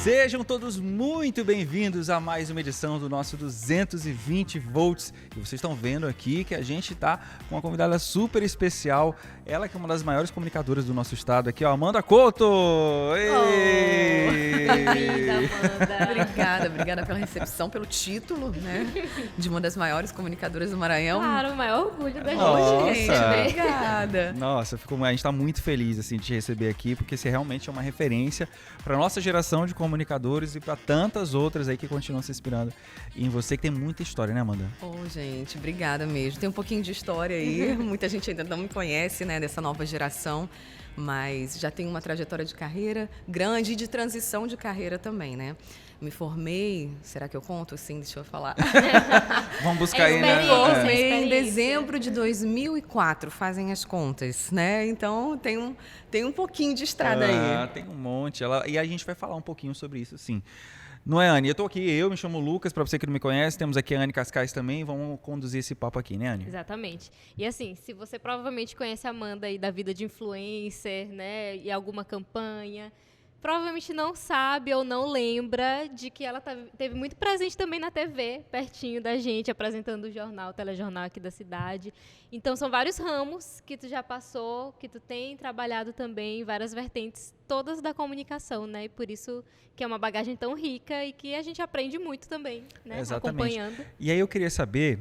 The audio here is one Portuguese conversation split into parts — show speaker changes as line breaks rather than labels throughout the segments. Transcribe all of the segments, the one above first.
Sejam todos muito bem-vindos a mais uma edição do nosso 220 volts. E vocês estão vendo aqui que a gente está com uma convidada super especial. Ela que é uma das maiores comunicadoras do nosso estado aqui, ó, Amanda Couto!
Obrigada pela recepção, pelo título, né? De uma das maiores comunicadoras do Maranhão.
Claro, o maior orgulho da
Gente,
Nossa.
obrigada.
Nossa, a gente está muito feliz assim, de te receber aqui, porque você realmente é uma referência para a nossa geração de comunicadores e para tantas outras aí que continuam se inspirando em você, que tem muita história, né, Amanda?
Gente, obrigada mesmo. Tem um pouquinho de história aí, muita gente ainda não me conhece, né, dessa nova geração, mas já tenho uma trajetória de carreira grande e de transição de carreira também, né? Me formei, será que eu conto? Sim, deixa eu falar.
Vamos buscar aí, né?
Me formei em dezembro de 2004, fazem as contas, né? Então tem um pouquinho de estrada aí.
Tem um monte. E a gente vai falar um pouquinho sobre isso, sim. Não é, Anne? Eu me chamo Lucas, para você que não me conhece, temos aqui a Anne Cascais também, vamos conduzir esse papo aqui, né, Anne?
Exatamente. E assim, se você provavelmente conhece a Amanda aí da vida de influencer, né, e alguma campanha, provavelmente não sabe ou não lembra de que ela teve muito presente também na TV, pertinho da gente, apresentando o telejornal aqui da cidade. Então, são vários ramos que tu já passou, que tu tem trabalhado também, várias vertentes, todas da comunicação, né? E por isso que é uma bagagem tão rica e que a gente aprende muito também, né?
Exatamente.
Acompanhando.
E aí eu queria saber,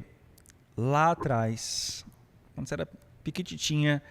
lá atrás, quando você era piquititinha,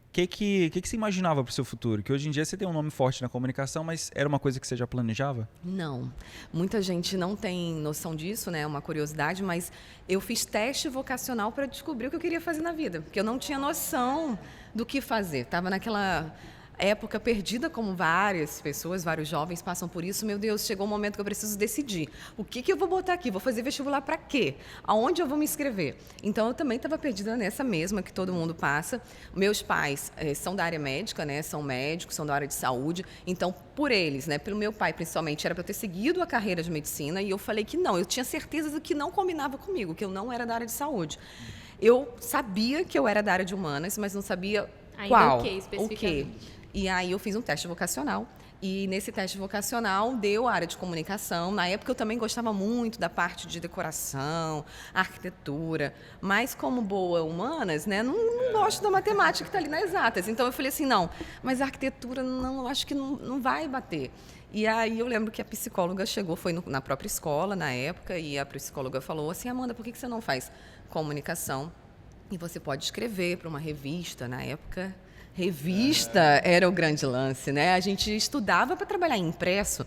o que você imaginava para o seu futuro? Que hoje em dia você tem um nome forte na comunicação, mas era uma coisa que você já planejava?
Não. Muita gente não tem noção disso, né? É uma curiosidade, mas eu fiz teste vocacional para descobrir o que eu queria fazer na vida, porque eu não tinha noção do que fazer. Estava naquela época perdida, como várias pessoas, vários jovens passam por isso. Meu Deus, chegou um momento que eu preciso decidir. O que eu vou botar aqui? Vou fazer vestibular para quê? Aonde eu vou me inscrever? Então, eu também estava perdida nessa mesma que todo mundo passa. Meus pais são da área médica, né? São médicos, são da área de saúde. Então, por eles, né? Pelo meu pai, principalmente, era para eu ter seguido a carreira de medicina. E eu falei que não. Eu tinha certeza do que não combinava comigo, que eu não era da área de saúde. Eu sabia que eu era da área de humanas, mas não sabia
Ainda
qual.
o quê, especificamente?
O quê? E aí eu fiz um teste vocacional, e nesse teste vocacional deu a área de comunicação. Na época eu também gostava muito da parte de decoração, arquitetura, mas como boa humanas, né, não gosto da matemática que está ali nas exatas. Então eu falei assim, não, mas a arquitetura não, acho que não vai bater. E aí eu lembro que a psicóloga chegou, foi na própria escola na época, e a psicóloga falou assim, Amanda, por que você não faz comunicação? E você pode escrever para uma revista, na época. Revista era o grande lance, né? A gente estudava para trabalhar em impresso.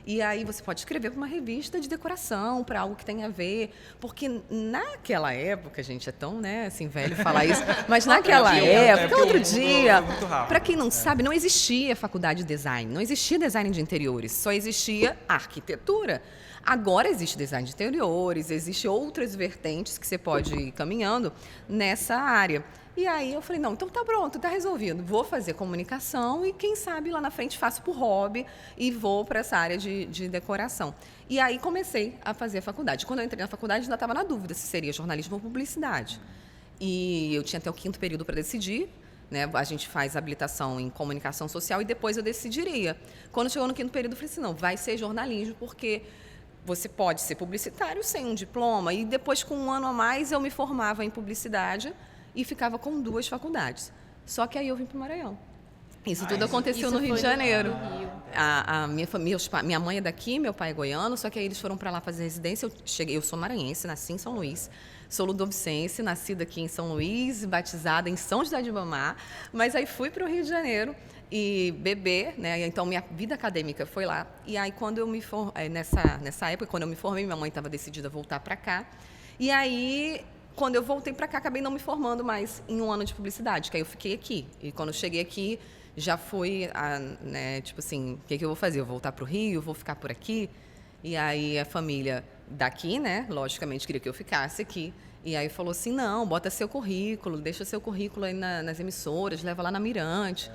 E aí você pode escrever para uma revista de decoração, para algo que tenha a ver. Porque naquela época, gente, é tão, né, assim, velho falar isso, mas naquela época, outro dia, para quem não sabe, não existia faculdade de design, não existia design de interiores, só existia arquitetura. Agora existe design de interiores, existem outras vertentes que você pode ir caminhando nessa área. E aí eu falei, não, então tá pronto, tá resolvido. Vou fazer comunicação e quem sabe lá na frente faço por hobby e vou para essa área de decoração. E aí comecei a fazer a faculdade. Quando eu entrei na faculdade, ainda estava na dúvida se seria jornalismo ou publicidade. E eu tinha até o 5º período para decidir. Né? A gente faz habilitação em comunicação social e depois eu decidiria. Quando chegou no 5º período, eu falei assim, não, vai ser jornalismo, porque você pode ser publicitário sem um diploma. E depois, com um ano a mais, eu me formava em publicidade e ficava com 2 faculdades. Só que aí eu vim para o Maranhão. Isso tudo aconteceu no Rio de Janeiro. Minha mãe é daqui, meu pai é goiano, só que aí eles foram para lá fazer residência. Eu sou maranhense, nasci em São Luís. Sou ludovicense, nascida aqui em São Luís, batizada em São José de Ribamar. Mas aí fui para o Rio de Janeiro e beber, né? Então minha vida acadêmica foi lá. E aí quando eu me formei, nessa época, quando eu me formei, minha mãe estava decidida a voltar para cá. E aí, quando eu voltei para cá, acabei não me formando mais em um ano de publicidade, que aí eu fiquei aqui. E quando eu cheguei aqui, já fui, né, tipo assim, o que eu vou fazer? Eu vou voltar para o Rio, vou ficar por aqui? E aí a família daqui, né, logicamente queria que eu ficasse aqui. E aí falou assim, não, bota seu currículo, deixa seu currículo aí nas emissoras, leva lá na Mirante.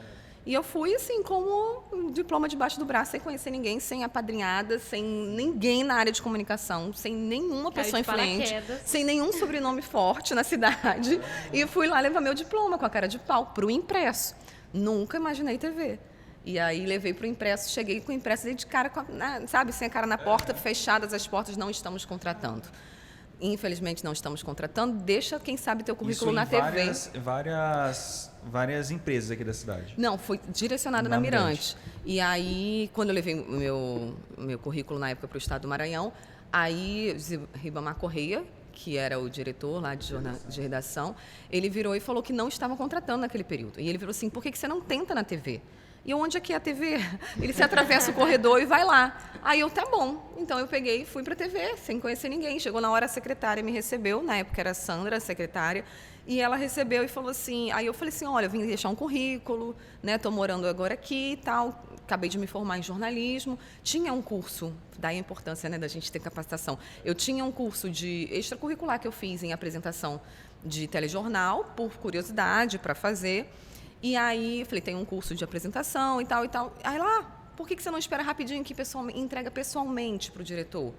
E eu fui, assim, como um diploma debaixo do braço, sem conhecer ninguém, sem apadrinhada, sem ninguém na área de comunicação, sem nenhuma pessoa influente, sem nenhum sobrenome forte na cidade. E fui lá levar meu diploma com a cara de pau para o impresso. Nunca imaginei TV. E aí levei para o impresso, cheguei com o impresso de cara, sabe, sem a cara na porta, fechadas as portas, não estamos contratando. Infelizmente não estamos contratando, deixa quem sabe teu currículo na TV.
Várias empresas aqui da cidade.
Não, foi direcionado na Mirante. E aí, quando eu levei o meu currículo na época para o estado do Maranhão, aí Ribamar Correia, que era o diretor lá de redação, ele virou e falou que não estavam contratando naquele período. E ele virou assim, por que você não tenta na TV? E onde é que é a TV? Ele se atravessa o corredor e vai lá. Aí eu, tá bom. Então eu peguei e fui para a TV, sem conhecer ninguém. Chegou na hora, a secretária me recebeu, na época era a Sandra, a secretária, e ela recebeu e falou assim, aí eu falei assim, olha, eu vim deixar um currículo, né, tô morando agora aqui e tal, acabei de me formar em jornalismo, tinha um curso, daí a importância, né, da gente ter capacitação. Eu tinha um curso de extracurricular que eu fiz em apresentação de telejornal, por curiosidade, para fazer. E aí, eu falei, tem um curso de apresentação e tal, e tal. Aí lá, por que você não espera rapidinho que entrega pessoalmente para o diretor?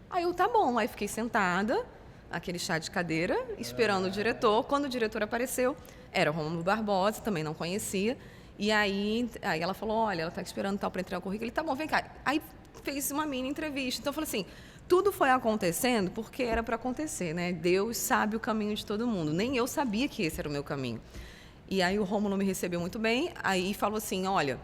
Aí eu, tá bom. Aí fiquei sentada, aquele chá de cadeira, esperando o diretor. Quando o diretor apareceu, era o Rômulo Barbosa, também não conhecia. E aí ela falou, olha, ela está esperando tal para entregar o currículo. Ele, tá bom, vem cá. Aí fez uma mini entrevista. Então, eu falei assim, tudo foi acontecendo porque era para acontecer, né? Deus sabe o caminho de todo mundo. Nem eu sabia que esse era o meu caminho. E aí o Rômulo me recebeu muito bem, aí falou assim, olha,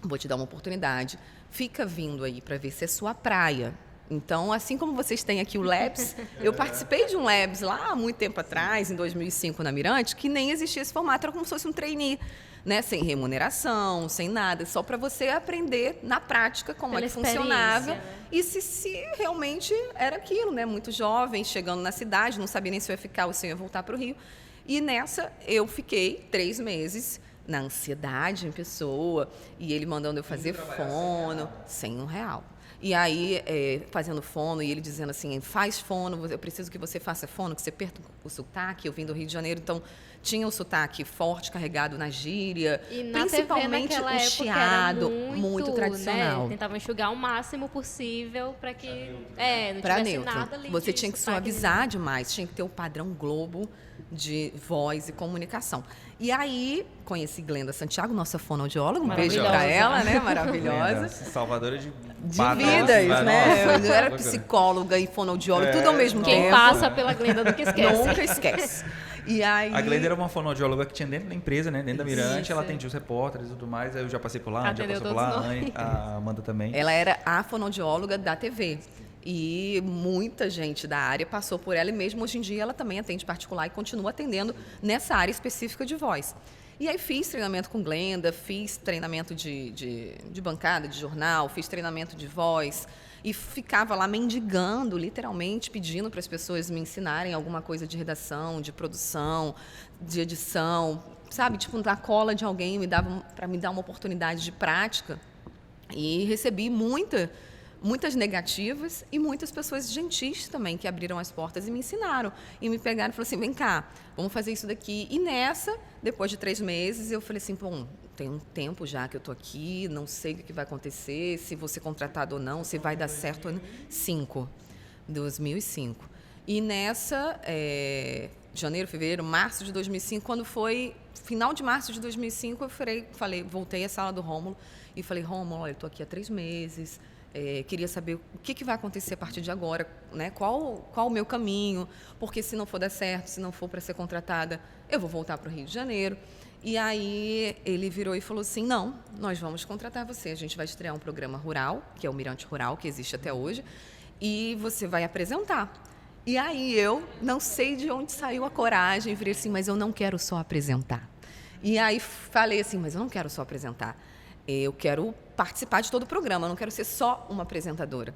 vou te dar uma oportunidade, fica vindo aí para ver se é sua praia. Então, assim como vocês têm aqui o Labs, eu participei de um Labs lá há muito tempo atrás, em 2005, na Mirante, que nem existia esse formato, era como se fosse um trainee, né? Sem remuneração, sem nada, só para você aprender na prática como é que funcionava, né? E se realmente era aquilo, né? Muito jovem, chegando na cidade, não sabia nem se eu ia ficar ou se eu ia voltar para o Rio. E nessa eu fiquei 3 meses na ansiedade em pessoa, e ele mandando eu fazer fono, sem R$1. E aí, fazendo fono, e ele dizendo assim, faz fono, eu preciso que você faça fono, que você perca o sotaque. Eu vim do Rio de Janeiro, então tinha o sotaque forte, carregado na gíria,
e na
principalmente
TV
o chiado, muito tradicional.
Né? Tentava enxugar o máximo possível para que não
pra
tivesse
neutro.
nada ali.
Você tinha que suavizar demais, tinha que ter o padrão Globo de voz e comunicação. E aí, conheci Glenda Santiago, nossa fonoaudióloga, um beijo para ela, né? Maravilhosa.
Salvadora de
vidas, né? Eu era psicóloga e fonoaudióloga, tudo ao mesmo tempo.
Quem passa pela Glenda nunca esquece.
Nunca esquece. E aí...
A Glenda era uma fonoaudióloga que tinha dentro da empresa, né? Dentro da Mirante,
Isso.
ela atendia os repórteres e tudo mais. Aí eu já passei por lá, a Anne, a Amanda também.
Ela era a fonoaudióloga da TV. E muita gente da área passou por ela, e mesmo hoje em dia ela também atende particular e continua atendendo nessa área específica de voz. E aí fiz treinamento com Glenda, fiz treinamento de bancada, de jornal, fiz treinamento de voz e ficava lá mendigando, literalmente, pedindo para as pessoas me ensinarem alguma coisa de redação, de produção, de edição, sabe? Tipo, na cola de alguém para me dar uma oportunidade de prática. E recebi muitas negativas e muitas pessoas gentis também que abriram as portas e me ensinaram. E me pegaram e falaram assim, vem cá, vamos fazer isso daqui. E nessa, depois de 3 meses, eu falei assim, bom, tem um tempo já que eu estou aqui, não sei o que vai acontecer, se vou ser contratado ou não, se vai dar certo ou não. 2005. E nessa, janeiro, fevereiro, março de 2005, quando foi final de março de 2005, eu voltei à sala do Rômulo e falei, Rômulo, olha, eu estou aqui há 3 meses, queria saber o que vai acontecer a partir de agora, né? Qual o meu caminho, porque se não for dar certo, se não for para ser contratada, eu vou voltar para o Rio de Janeiro. E aí ele virou e falou assim, não, nós vamos contratar você, a gente vai estrear um programa rural, que é o Mirante Rural, que existe até hoje, e você vai apresentar. E aí eu não sei de onde saiu a coragem, virei assim, mas eu não quero só apresentar. E aí falei assim, mas eu não quero só apresentar, eu quero participar de todo o programa, eu não quero ser só uma apresentadora.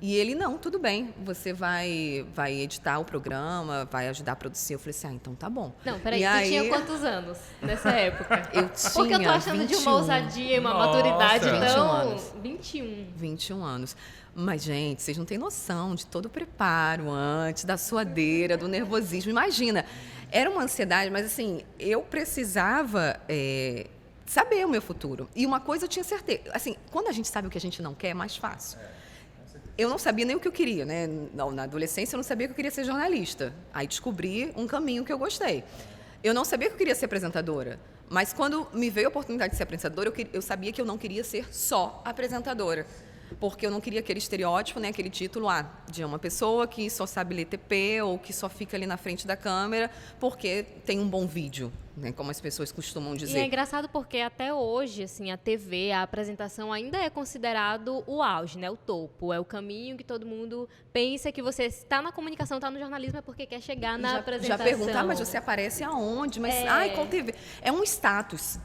E ele, não, tudo bem, você vai editar o programa, vai ajudar a produzir. Eu falei assim, então tá bom.
Não, peraí, tu tinha quantos anos nessa época?
Eu tinha
Porque eu tô achando
21.
de uma ousadia e uma maturidade
21
tão...
anos.
21
anos. Mas, gente, vocês não têm noção de todo o preparo antes, da suadeira, do nervosismo. Imagina, era uma ansiedade, mas assim, eu precisava... saber o meu futuro. E uma coisa eu tinha certeza. Assim, quando a gente sabe o que a gente não quer, é mais fácil. Eu não sabia nem o que eu queria, né? Na adolescência, eu não sabia que eu queria ser jornalista. Aí descobri um caminho que eu gostei. Eu não sabia que eu queria ser apresentadora, Mas quando me veio a oportunidade de ser apresentadora, eu sabia que eu não queria ser só apresentadora. Porque eu não queria aquele estereótipo, né, aquele título de uma pessoa que só sabe ler TP ou que só fica ali na frente da câmera porque tem um bom vídeo, né, como as pessoas costumam dizer.
E é engraçado porque até hoje, assim, a TV, a apresentação ainda é considerado o auge, né, o topo. É o caminho que todo mundo pensa que você está na comunicação, está no jornalismo é porque quer chegar na apresentação.
Já perguntar, mas você aparece aonde? Mas, qual TV? É um status.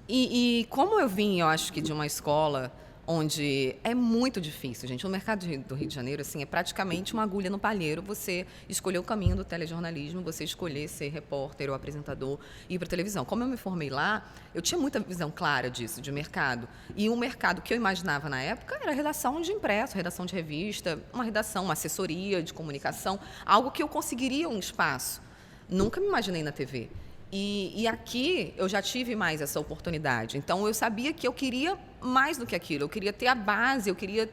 E como eu vim, eu acho que de uma escola onde é muito difícil, gente. O mercado do Rio de Janeiro, assim, é praticamente uma agulha no palheiro. Você escolher o caminho do telejornalismo, você escolher ser repórter ou apresentador e ir para a televisão. Como eu me formei lá, eu tinha muita visão clara disso, de mercado. E o mercado que eu imaginava na época era redação de impresso, redação de revista, uma assessoria de comunicação, algo que eu conseguiria um espaço. Nunca me imaginei na TV. E aqui eu já tive mais essa oportunidade. Então, eu sabia que eu queria mais do que aquilo. Eu queria ter a base, eu queria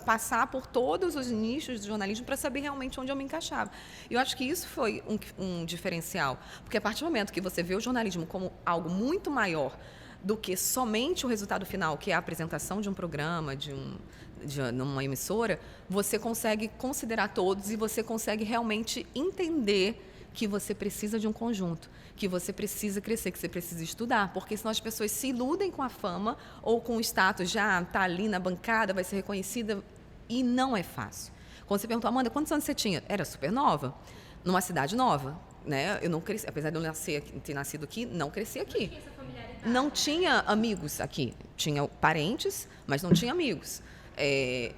passar por todos os nichos do jornalismo para saber realmente onde eu me encaixava. E eu acho que isso foi um diferencial. Porque a partir do momento que você vê o jornalismo como algo muito maior do que somente o resultado final, que é a apresentação de um programa, numa emissora, você consegue considerar todos e você consegue realmente entender que você precisa de um conjunto, que você precisa crescer, que você precisa estudar, porque senão as pessoas se iludem com a fama ou com o status, já está ali na bancada, vai ser reconhecida, e não é fácil. Quando você perguntou, Amanda, quantos anos você tinha? Era super nova, numa cidade nova, né? Eu não cresci, apesar de eu ter nascido aqui, não cresci aqui. Não tinha amigos aqui, tinha parentes, mas não tinha amigos.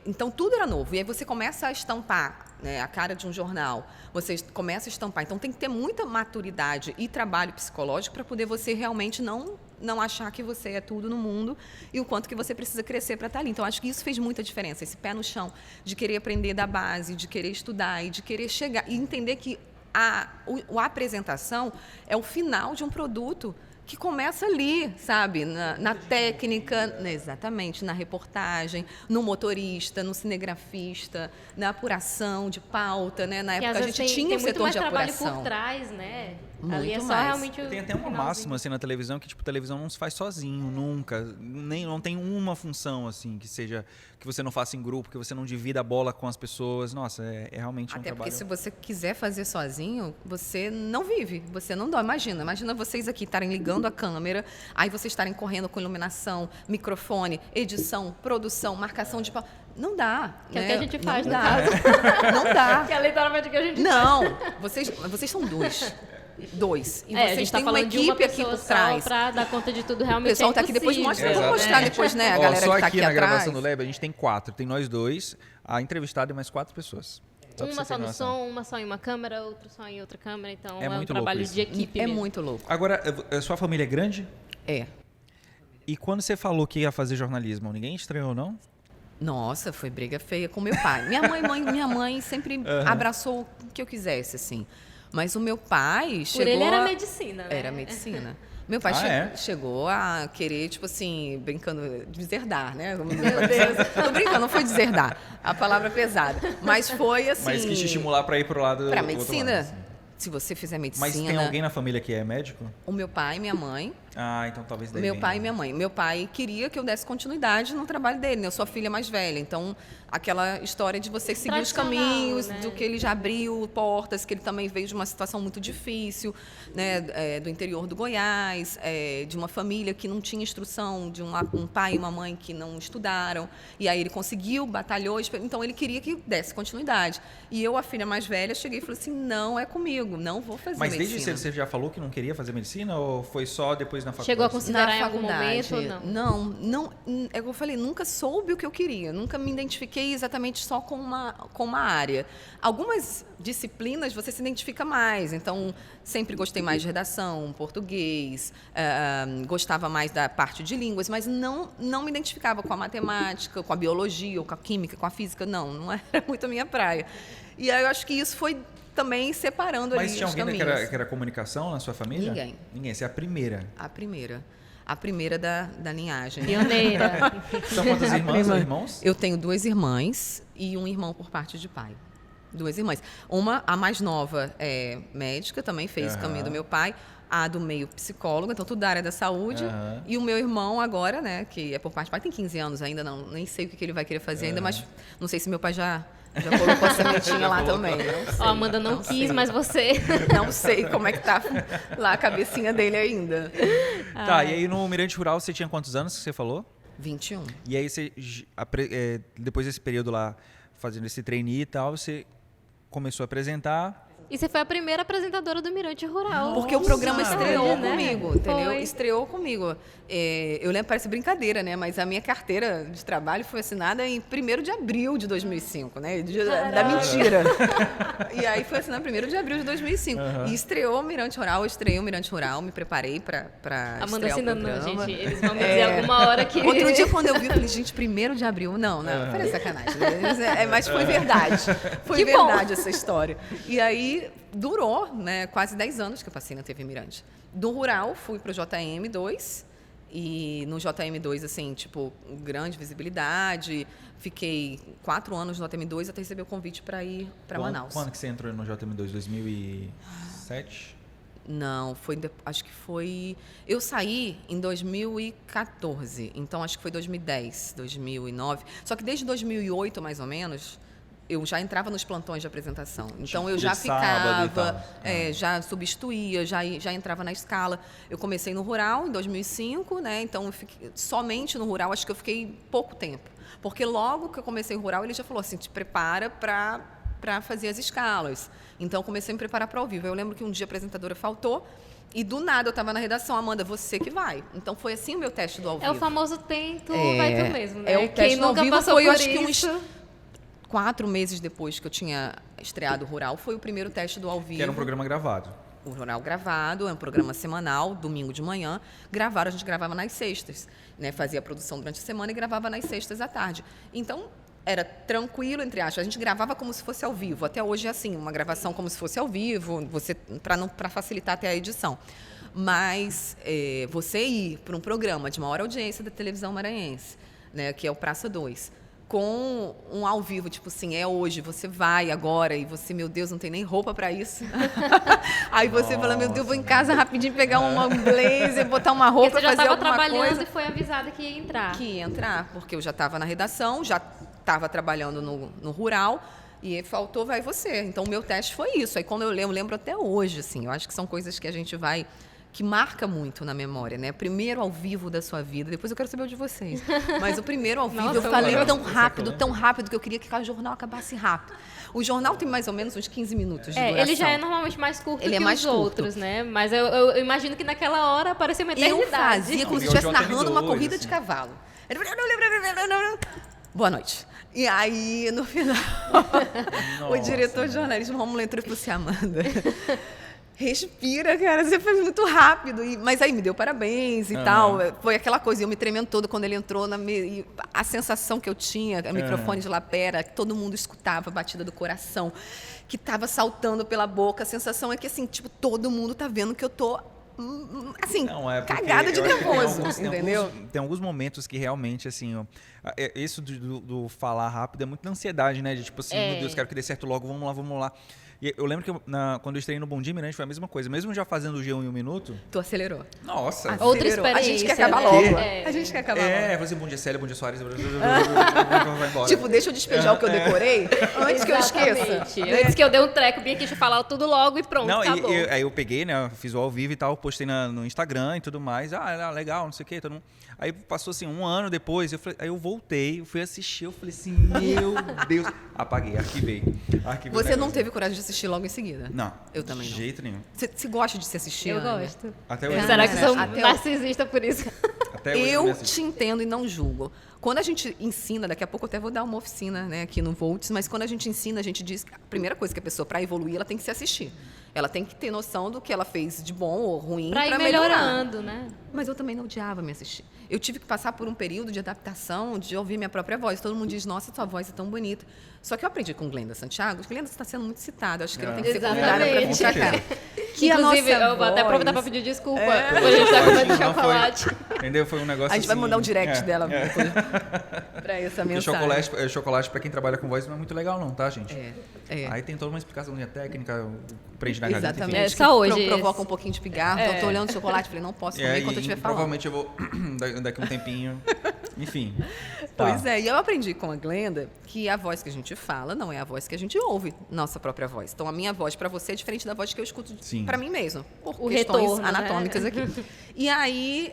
Então, tudo era novo. E aí você começa a estampar, né, a cara de um jornal, você começa a estampar. Então, tem que ter muita maturidade e trabalho psicológico para poder você realmente não achar que você é tudo no mundo e o quanto que você precisa crescer para estar ali. Então, acho que isso fez muita diferença, esse pé no chão, de querer aprender da base, de querer estudar e de querer chegar e entender que a apresentação é o final de um produto que começa ali, sabe? Na técnica, exatamente, na reportagem, no motorista, no cinegrafista, na apuração de pauta, né? Na época a gente tinha um setor de apuração. Tem muito mais trabalho
por trás, né?
Muito
ali é só
mais.
realmente
Tem até uma máxima assim na televisão que tipo televisão não se faz sozinho nunca, não tem uma função assim que seja que você não faça em grupo, que você não divida a bola com as pessoas. Nossa, é realmente um
até
trabalho.
Porque se você quiser fazer sozinho, você não vive, você não dói. Imagina vocês aqui estarem ligando a câmera, aí vocês estarem correndo com iluminação, microfone, edição, produção, marcação de pau. Não dá.
Que é o
né?
que a gente faz,
não
no
dá.
caso.
Não dá.
Que é literalmente o que a gente
Não, vocês são dois. E vocês têm uma equipe aqui por trás.
Para dar conta de tudo realmente.
O pessoal está aqui depois, vou mostrar depois, né? A
Ó,
galera
só
que está
aqui
aqui
na
atrás.
gravação do Lab a gente tem 4. Tem nós dois, a entrevistada e mais 4 pessoas.
Uma só no som, uma só em uma câmera, outra só em outra câmera. Então é um
muito
trabalho
louco
de equipe mesmo.
Muito louco.
Agora, a sua família é grande?
É.
E quando você falou que ia fazer jornalismo, ninguém estranhou, não?
Nossa, foi briga feia com meu pai. Minha mãe sempre abraçou o que eu quisesse, assim. Mas o meu pai chegou...
Por ele era medicina, né?
Era medicina. Meu pai chegou a querer, tipo assim, brincando, deserdar, né? Meu Deus. Tô brincando, não foi deserdar. A palavra é pesada. Mas foi assim...
Mas quis te estimular para ir pro lado...
Pra medicina.
Outro lado, assim.
Se você fizer medicina...
Mas tem alguém na família que é médico?
O meu pai e minha mãe.
Ah, então talvez daí
Meu
venha.
pai e minha mãe. Meu pai queria que eu desse continuidade no trabalho dele, né? Eu sou a filha mais velha, então aquela história de você seguir os caminhos,
né?
do que ele já abriu portas, que ele também veio de uma situação muito difícil, né? Do interior do Goiás, de uma família que não tinha instrução, de um pai e uma mãe que não estudaram, e aí ele conseguiu, batalhou, então ele queria que desse continuidade. E eu, a filha mais velha, cheguei e falei assim, não é comigo, não vou fazer medicina.
Mas desde cedo você já falou que não queria fazer medicina ou foi só depois na faculdade?
Chegou a considerar
Na
em algum
faculdade,
momento ou não?
Não, é como eu falei, nunca soube o que eu queria, nunca me identifiquei exatamente só com uma área. Algumas disciplinas você se identifica mais, então sempre gostei mais de redação, português, gostava mais da parte de línguas, mas não me identificava com a matemática, com a biologia, ou com a química, com a física, não era muito a minha praia. E aí eu acho que isso foi também separando ali os caminhos.
Mas tinha alguém que era comunicação na sua família?
Ninguém.
Você é a primeira?
A primeira da linhagem.
Pioneira.
São quantas irmãs ou irmãos?
Eu tenho 2 irmãs e um irmão por parte de pai. 2 irmãs. A mais nova é médica, também fez o caminho do meu pai. A do meio psicóloga, então tudo da área da saúde. E o meu irmão agora, né, que é por parte de pai, tem 15 anos ainda, nem sei o que ele vai querer fazer ainda, mas não sei se meu pai já colocou a sementinha lá também.
Ó, a Amanda não quis, mas você...
Não sei como é que tá lá a cabecinha dele ainda.
Tá, e aí no Mirante Rural você tinha quantos anos que você falou?
21.
E aí você, depois desse período lá, fazendo esse trainee e tal, você começou a apresentar...
E você foi a primeira apresentadora do Mirante Rural.
Porque o programa estreou
né?
comigo, entendeu?
Foi.
Estreou comigo. Eu lembro, parece brincadeira, né? Mas a minha carteira de trabalho foi assinada em 1º de abril de 2005, né? Dia da mentira. E aí foi assinada em 1º de abril de 2005. E estreou o Mirante Rural, eu estreiei o Mirante Rural, me preparei pra
Amanda
estrear o
assinando,
programa.
gente. Eles vão me dizer alguma hora que...
Outro dia, quando eu vi, eu falei, gente, 1º de abril. Não, parece sacanagem. Né? Mas foi verdade. Foi verdade essa história. E aí durou, né, quase 10 anos que eu passei na TV Mirante. Do Rural, fui pro JM2. E no JM2, assim, tipo, grande visibilidade. Fiquei 4 anos no JM2 até receber o convite para ir para Manaus.
Quando que você entrou no JM2? 2007?
Não, acho que foi... Eu saí em 2014, então acho que foi 2010, 2009. Só que desde 2008, mais ou menos, eu já entrava nos plantões de apresentação. Então, eu já ficava, já substituía, já entrava na escala. Eu comecei no Rural em 2005, né? Então, eu fiquei, somente no Rural, acho que eu fiquei pouco tempo. Porque logo que eu comecei o Rural, ele já falou assim, te prepara para fazer as escalas. Então, eu comecei a me preparar para ao vivo. Eu lembro que um dia a apresentadora faltou e, do nada, eu estava na redação. Amanda, você que vai. Então, foi assim o meu teste do ao vivo.
É o famoso tento, vai tu mesmo, né?
O teste
Quem nunca
ao vivo
passou
foi,
por
acho que
isso...
4 meses depois que eu tinha estreado o Rural, foi o primeiro teste do ao vivo.
Que era um programa gravado.
O Rural gravado, é um programa semanal, domingo de manhã. A gente gravava nas sextas, né? Fazia a produção durante a semana e gravava nas sextas à tarde. Então, era tranquilo, entre aspas. A gente gravava como se fosse ao vivo. Até hoje é assim, uma gravação como se fosse ao vivo, para facilitar até a edição. Mas você ir para um programa de maior audiência da televisão maranhense, né? Que é o Praça 2, com um ao vivo, tipo assim, hoje, você vai agora, e você, meu Deus, não tem nem roupa pra isso. Aí você fala, meu Deus, vou em casa rapidinho pegar um blazer, botar uma roupa,
fazer alguma coisa. Você já estava trabalhando
e
foi avisada que ia entrar.
Que ia entrar, porque eu já estava na redação, já estava trabalhando no Rural, e faltou, vai você. Então, o meu teste foi isso. Aí, quando eu lembro até hoje, assim, eu acho que são coisas que a gente que marca muito na memória, né? Primeiro ao vivo da sua vida, depois eu quero saber o de vocês. Mas o primeiro ao vivo, eu falei tão rápido, que eu queria que o jornal acabasse rápido. O jornal tem mais ou menos uns 15 minutos de duração.
Ele já é normalmente mais curto que
mais
os outros, né? Mas eu imagino que naquela hora parecia uma eternidade.
Eu fazia como se estivesse narrando uma corrida de cavalo. Boa noite. E aí, no final, o diretor de jornalismo, Rômulo, entrou e falou assim, Amanda... Respira, cara, você faz muito rápido. Mas aí me deu parabéns e tal. Foi aquela coisa, eu me tremendo toda quando ele entrou. E a sensação que eu tinha, o microfone de lapera, que todo mundo escutava a batida do coração, que estava saltando pela boca. A sensação é que, assim, tipo, todo mundo tá vendo que eu tô, assim, cagada de nervoso, entendeu?
Tem alguns momentos que realmente, assim, isso do falar rápido é muita ansiedade, né? De tipo assim, meu Deus, quero que dê certo logo, vamos lá. E eu lembro que quando eu estreiei no Bom Dia Mirante foi a mesma coisa. Mesmo já fazendo o G1 em 1 minuto...
Tu acelerou.
Nossa.
Outra experiência.
A gente quer acabar logo. A gente quer acabar logo.
Fazer Bom Dia Célia, Bom Dia Soares... vai embora.
Tipo, deixa eu despejar o que eu decorei antes que eu esqueça.
Antes que eu dê um treco, bem aqui, deixa eu falar tudo logo e pronto, acabou.
Aí eu peguei, né, fiz o ao vivo e tal, postei no Instagram e tudo mais. Legal, não sei o quê, todo mundo... Aí passou assim, 1 ano depois, aí eu voltei, fui assistir, eu falei assim, meu Deus. Apaguei, arquivei.
Você não teve coragem de assistir logo em seguida?
Não.
Eu também
de
não.
jeito nenhum.
Você gosta de se assistir?
Eu
Ana?
gosto.
Até hoje.
Será que eu sou narcisista por isso?
Até hoje
eu te entendo e não julgo. Quando a gente ensina, daqui a pouco eu até vou dar uma oficina, né, aqui no Volts, mas quando a gente ensina, a gente diz que a primeira coisa que a pessoa, para evoluir, ela tem que se assistir. Ela tem que ter noção do que ela fez de bom ou ruim para
ir
melhorar.
melhorando, né?
Mas eu também não odiava me assistir. Eu tive que passar por um período de adaptação, de ouvir minha própria voz. Todo mundo diz, nossa, sua voz é tão bonita. Só que eu aprendi com Glenda Santiago. Glenda está sendo muito citada. Acho que ela tem que ser convidada para vir pra cá.
Que inclusive, eu vou até aproveitar para pedir desculpa. Depois a gente tá comendo chocolate.
Entendeu? Foi um negócio
A gente vai
assim,
mandar um direct dela depois pra essa
Porque
mensagem.
chocolate pra quem trabalha com voz não é muito legal não, tá, gente?
É.
Aí tem toda uma explicaçãozinha técnica, prende na garganta, enfim.
Exatamente.
Só hoje
Provoca um pouquinho de pigarro. Então, eu tô olhando o chocolate, falei, não posso comer enquanto eu estiver falando.
Provavelmente eu vou daqui a um tempinho. Enfim.
Pois é, e eu aprendi com a Glenda que a voz que a gente fala não é a voz que a gente ouve, nossa própria voz. Então, a minha voz pra você é diferente da voz que eu escuto pra mim mesma, por
O
questões
retorno,
anatômicas
né?
aqui. E aí,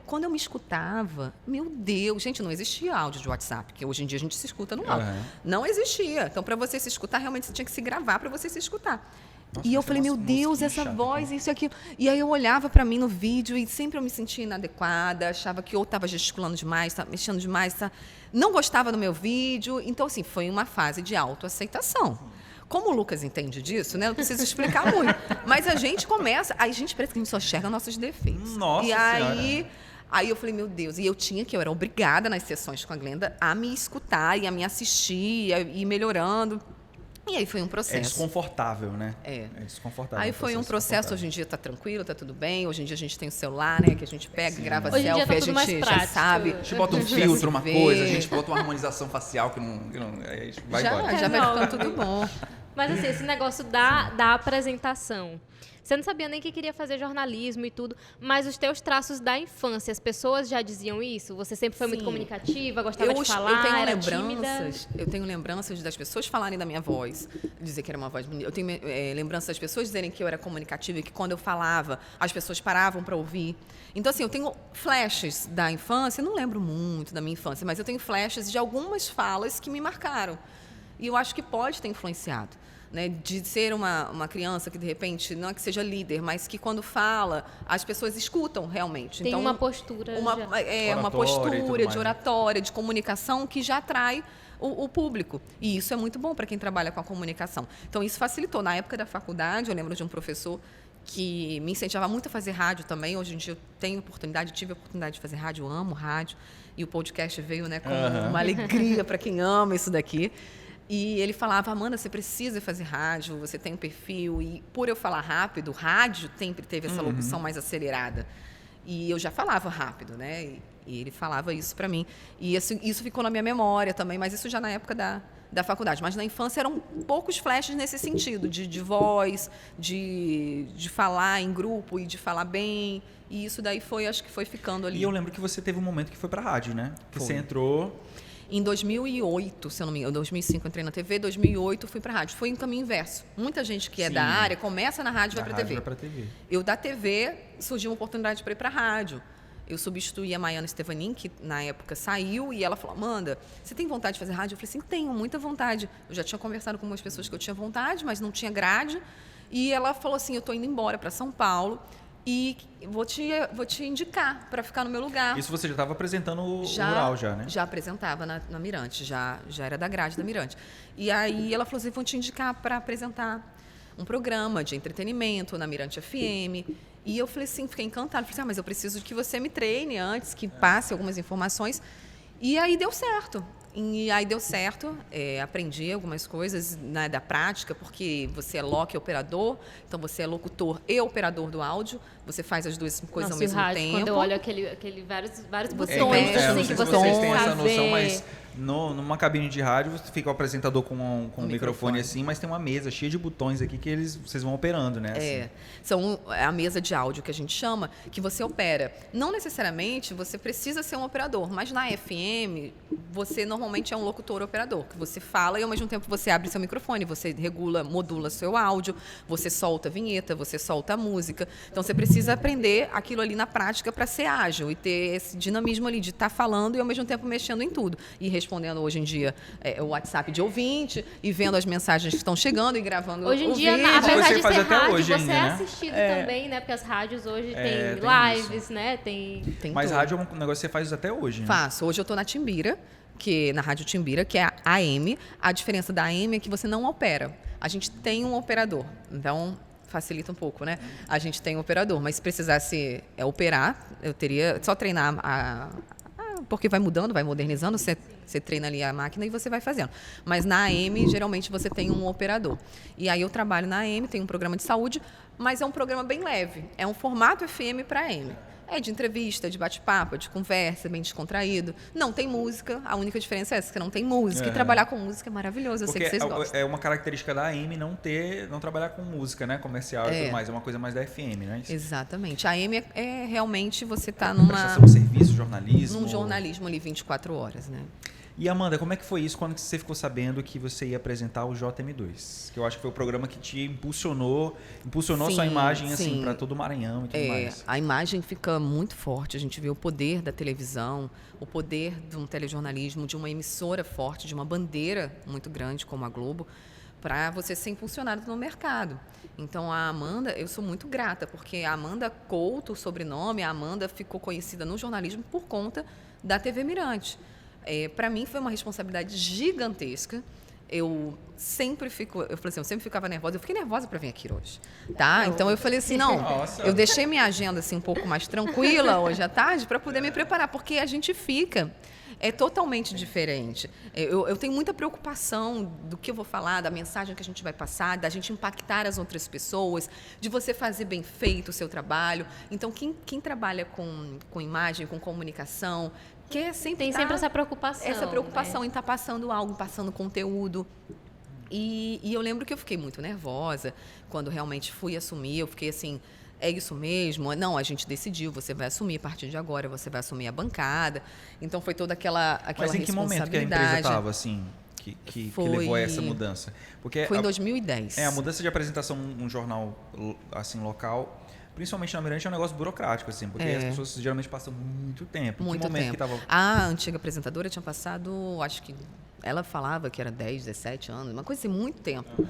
quando eu me escutava, meu Deus, gente, não existia áudio de WhatsApp, que hoje em dia a gente se escuta no áudio. Não existia. Então, para você se escutar, realmente você tinha que se gravar para você se escutar.
Nossa,
e eu
tem
falei, meu
umas
Deus,
mosquinhas
essa
chatas
voz,
aqui.
isso e aquilo. E aí eu olhava para mim no vídeo e sempre eu me sentia inadequada, achava que ou estava gesticulando demais, estava mexendo demais, não gostava do meu vídeo. Então, assim, foi uma fase de autoaceitação. Como o Lucas entende disso, né? Não preciso explicar muito. Mas a gente começa... A gente parece que a gente só enxerga nossos defeitos.
Nossa
E aí...
Senhora.
Aí eu falei, meu Deus, e eu era obrigada nas sessões com a Glenda a me escutar e a me assistir, a ir melhorando. E aí foi um processo.
É desconfortável, né?
É
desconfortável.
Aí foi um processo, hoje em dia tá tranquilo, tá tudo bem. Hoje em dia a gente tem o celular, né? Que a gente pega, grava
Hoje em dia
selfie,
tá tudo
a
mais
gente já
prático.
sabe.
A gente bota um
já
filtro,
se
uma
vê.
coisa, a gente bota uma harmonização facial que não aí a gente vai embora.
Já vai
Não.
ficando tudo bom.
Mas assim, esse negócio da apresentação. Você não sabia nem que queria fazer jornalismo e tudo, mas os teus traços da infância, as pessoas já diziam isso? Você sempre foi muito
Sim.
comunicativa, gostava de falar,
eu tenho
era
lembranças,
tímida?
eu tenho lembranças das pessoas falarem da minha voz, dizer que era uma voz bonita. Eu tenho lembranças das pessoas dizerem que eu era comunicativa e que quando eu falava, as pessoas paravam para ouvir. Então, assim, eu tenho flashes da infância, eu não lembro muito da minha infância, mas eu tenho flashes de algumas falas que me marcaram. E eu acho que pode ter influenciado. Né, de ser uma criança que, de repente, não é que seja líder, mas que quando fala, as pessoas escutam realmente.
Tem
então,
uma postura já.
uma
Oratória e tudo
postura
mais,
de oratória, de comunicação que já atrai o público. E isso é muito bom para quem trabalha com a comunicação. Então, isso facilitou. Na época da faculdade, eu lembro de um professor que me incentivava muito a fazer rádio também. Hoje em dia eu tive a oportunidade de fazer rádio, eu amo rádio. E o podcast veio, né, com uma alegria para quem ama isso daqui. E ele falava, Amanda, você precisa fazer rádio, você tem um perfil. E por eu falar rápido, rádio sempre teve essa locução mais acelerada. E eu já falava rápido, né? E ele falava isso para mim. E isso ficou na minha memória também, mas isso já na época da faculdade. Mas na infância eram poucos flashes nesse sentido, de voz, de falar em grupo e de falar bem. E isso daí acho que foi ficando ali.
E eu lembro que você teve um momento que foi pra rádio, né? Que você entrou...
Em 2008, se eu não me engano, 2005 eu entrei na TV, 2008 fui para a rádio. Foi um caminho inverso. Muita gente que é da área começa na rádio e vai para a TV. Eu da TV surgiu uma oportunidade para ir para a rádio. Eu substituí a Maiana Stevanin, que na época saiu, e ela falou, Amanda, você tem vontade de fazer rádio? Eu falei assim, tenho, muita vontade. Eu já tinha conversado com algumas pessoas que eu tinha vontade, mas não tinha grade. E ela falou assim, eu estou indo embora para São Paulo e vou te indicar para ficar no meu lugar.
Isso você já estava apresentando o Rural já, né?
Já apresentava na Mirante, já era da grade da Mirante. E aí ela falou assim, vou te indicar para apresentar um programa de entretenimento na Mirante FM. E eu falei assim, fiquei encantada. Falei assim, mas eu preciso que você me treine antes, que passe algumas informações. E aí deu certo. Aprendi algumas coisas, né, da prática, porque você é locutor e operador, então você é locutor e operador do áudio, você faz as duas coisas ao mesmo tempo.
Quando eu olho aquele vários botões,
mexe,
assim,
não
que
sei se
você
vocês têm
precisa
essa noção,
ver.
mas numa cabine de rádio você fica o apresentador com um microfone assim, mas tem uma mesa cheia de botões aqui que vocês vão operando, né? Assim.
São a mesa de áudio que a gente chama, que você opera. Não necessariamente você precisa ser um operador, mas na FM você normalmente é um locutor operador, que você fala e ao mesmo tempo você abre seu microfone, você modula seu áudio, você solta a vinheta, você solta a música. Então você precisa aprender aquilo ali na prática para ser ágil e ter esse dinamismo ali de estar falando e ao mesmo tempo mexendo em tudo. E respondendo hoje em dia o WhatsApp de ouvinte e vendo as mensagens que estão chegando e gravando
hoje em
o
dia,
vídeo.
apesar
Você
de
faz
ser
até
rádio,
hoje
você
ainda,
é
né?
assistido também, né? Porque as rádios hoje
tem
tem lives, né?
Tem
Mas
tudo.
rádio é um negócio que você faz até hoje, né?
Faço. Hoje eu estou na Timbira, na Rádio Timbira, que é a AM. A diferença da AM é que você não opera. A gente tem um operador. Então, facilita um pouco, né? A gente tem um operador, mas se precisasse operar, eu teria só treinar porque vai mudando, vai modernizando, você treina ali a máquina e você vai fazendo. Mas na AM, geralmente, você tem um operador. E aí eu trabalho na AM, tem um programa de saúde, mas é um programa bem leve. É um formato FM para AM. É de entrevista, de bate-papo, de conversa, bem descontraído. Não tem música, a única diferença é essa, que não tem música. E trabalhar com música é maravilhoso, eu sei que vocês gostam.
É uma característica da AM não trabalhar com música, né? Comercial e tudo mais. É uma coisa mais da FM, né?
Exatamente. A AM é realmente você tá numa...
Prestação de serviço, jornalismo.
Num jornalismo ali 24 horas, né?
E Amanda, como é que foi isso quando você ficou sabendo que você ia apresentar o JM2? Que eu acho que foi o programa que te impulsionou
Sim,
sua imagem
sim.
assim para todo o Maranhão e tudo mais.
A imagem fica muito forte, a gente vê o poder da televisão, o poder de um telejornalismo, de uma emissora forte, de uma bandeira muito grande como a Globo, para você ser impulsionado no mercado. Então, a Amanda, eu sou muito grata, porque a Amanda Couto, o sobrenome, a Amanda ficou conhecida no jornalismo por conta da TV Mirante. Para mim foi uma responsabilidade gigantesca. Eu sempre ficava nervosa. Eu fiquei nervosa para vir aqui hoje, tá? Então eu falei assim, não, eu deixei minha agenda assim um pouco mais tranquila hoje à tarde para poder me preparar, porque a gente fica totalmente diferente. Eu tenho muita preocupação do que eu vou falar, da mensagem que a gente vai passar, da gente impactar as outras pessoas, de você fazer bem feito o seu trabalho. Então, quem trabalha com imagem, com comunicação, tem sempre
essa preocupação.
Essa preocupação em estar passando algo, passando conteúdo. E eu lembro que eu fiquei muito nervosa quando realmente fui assumir. Eu fiquei assim, é isso mesmo? Não, a gente decidiu, você vai assumir a partir de agora, você vai assumir a bancada. Então foi toda aquela responsabilidade.
Mas em que momento que a empresa estava assim, que levou a essa mudança? Porque
foi em 2010.
A mudança de apresentação num jornal assim, local, principalmente na Mirante, é um negócio burocrático, assim, porque as pessoas geralmente passam muito tempo.
Muito tempo. A antiga apresentadora tinha passado, acho que ela falava que era 10, 17 anos, uma coisa assim, muito tempo.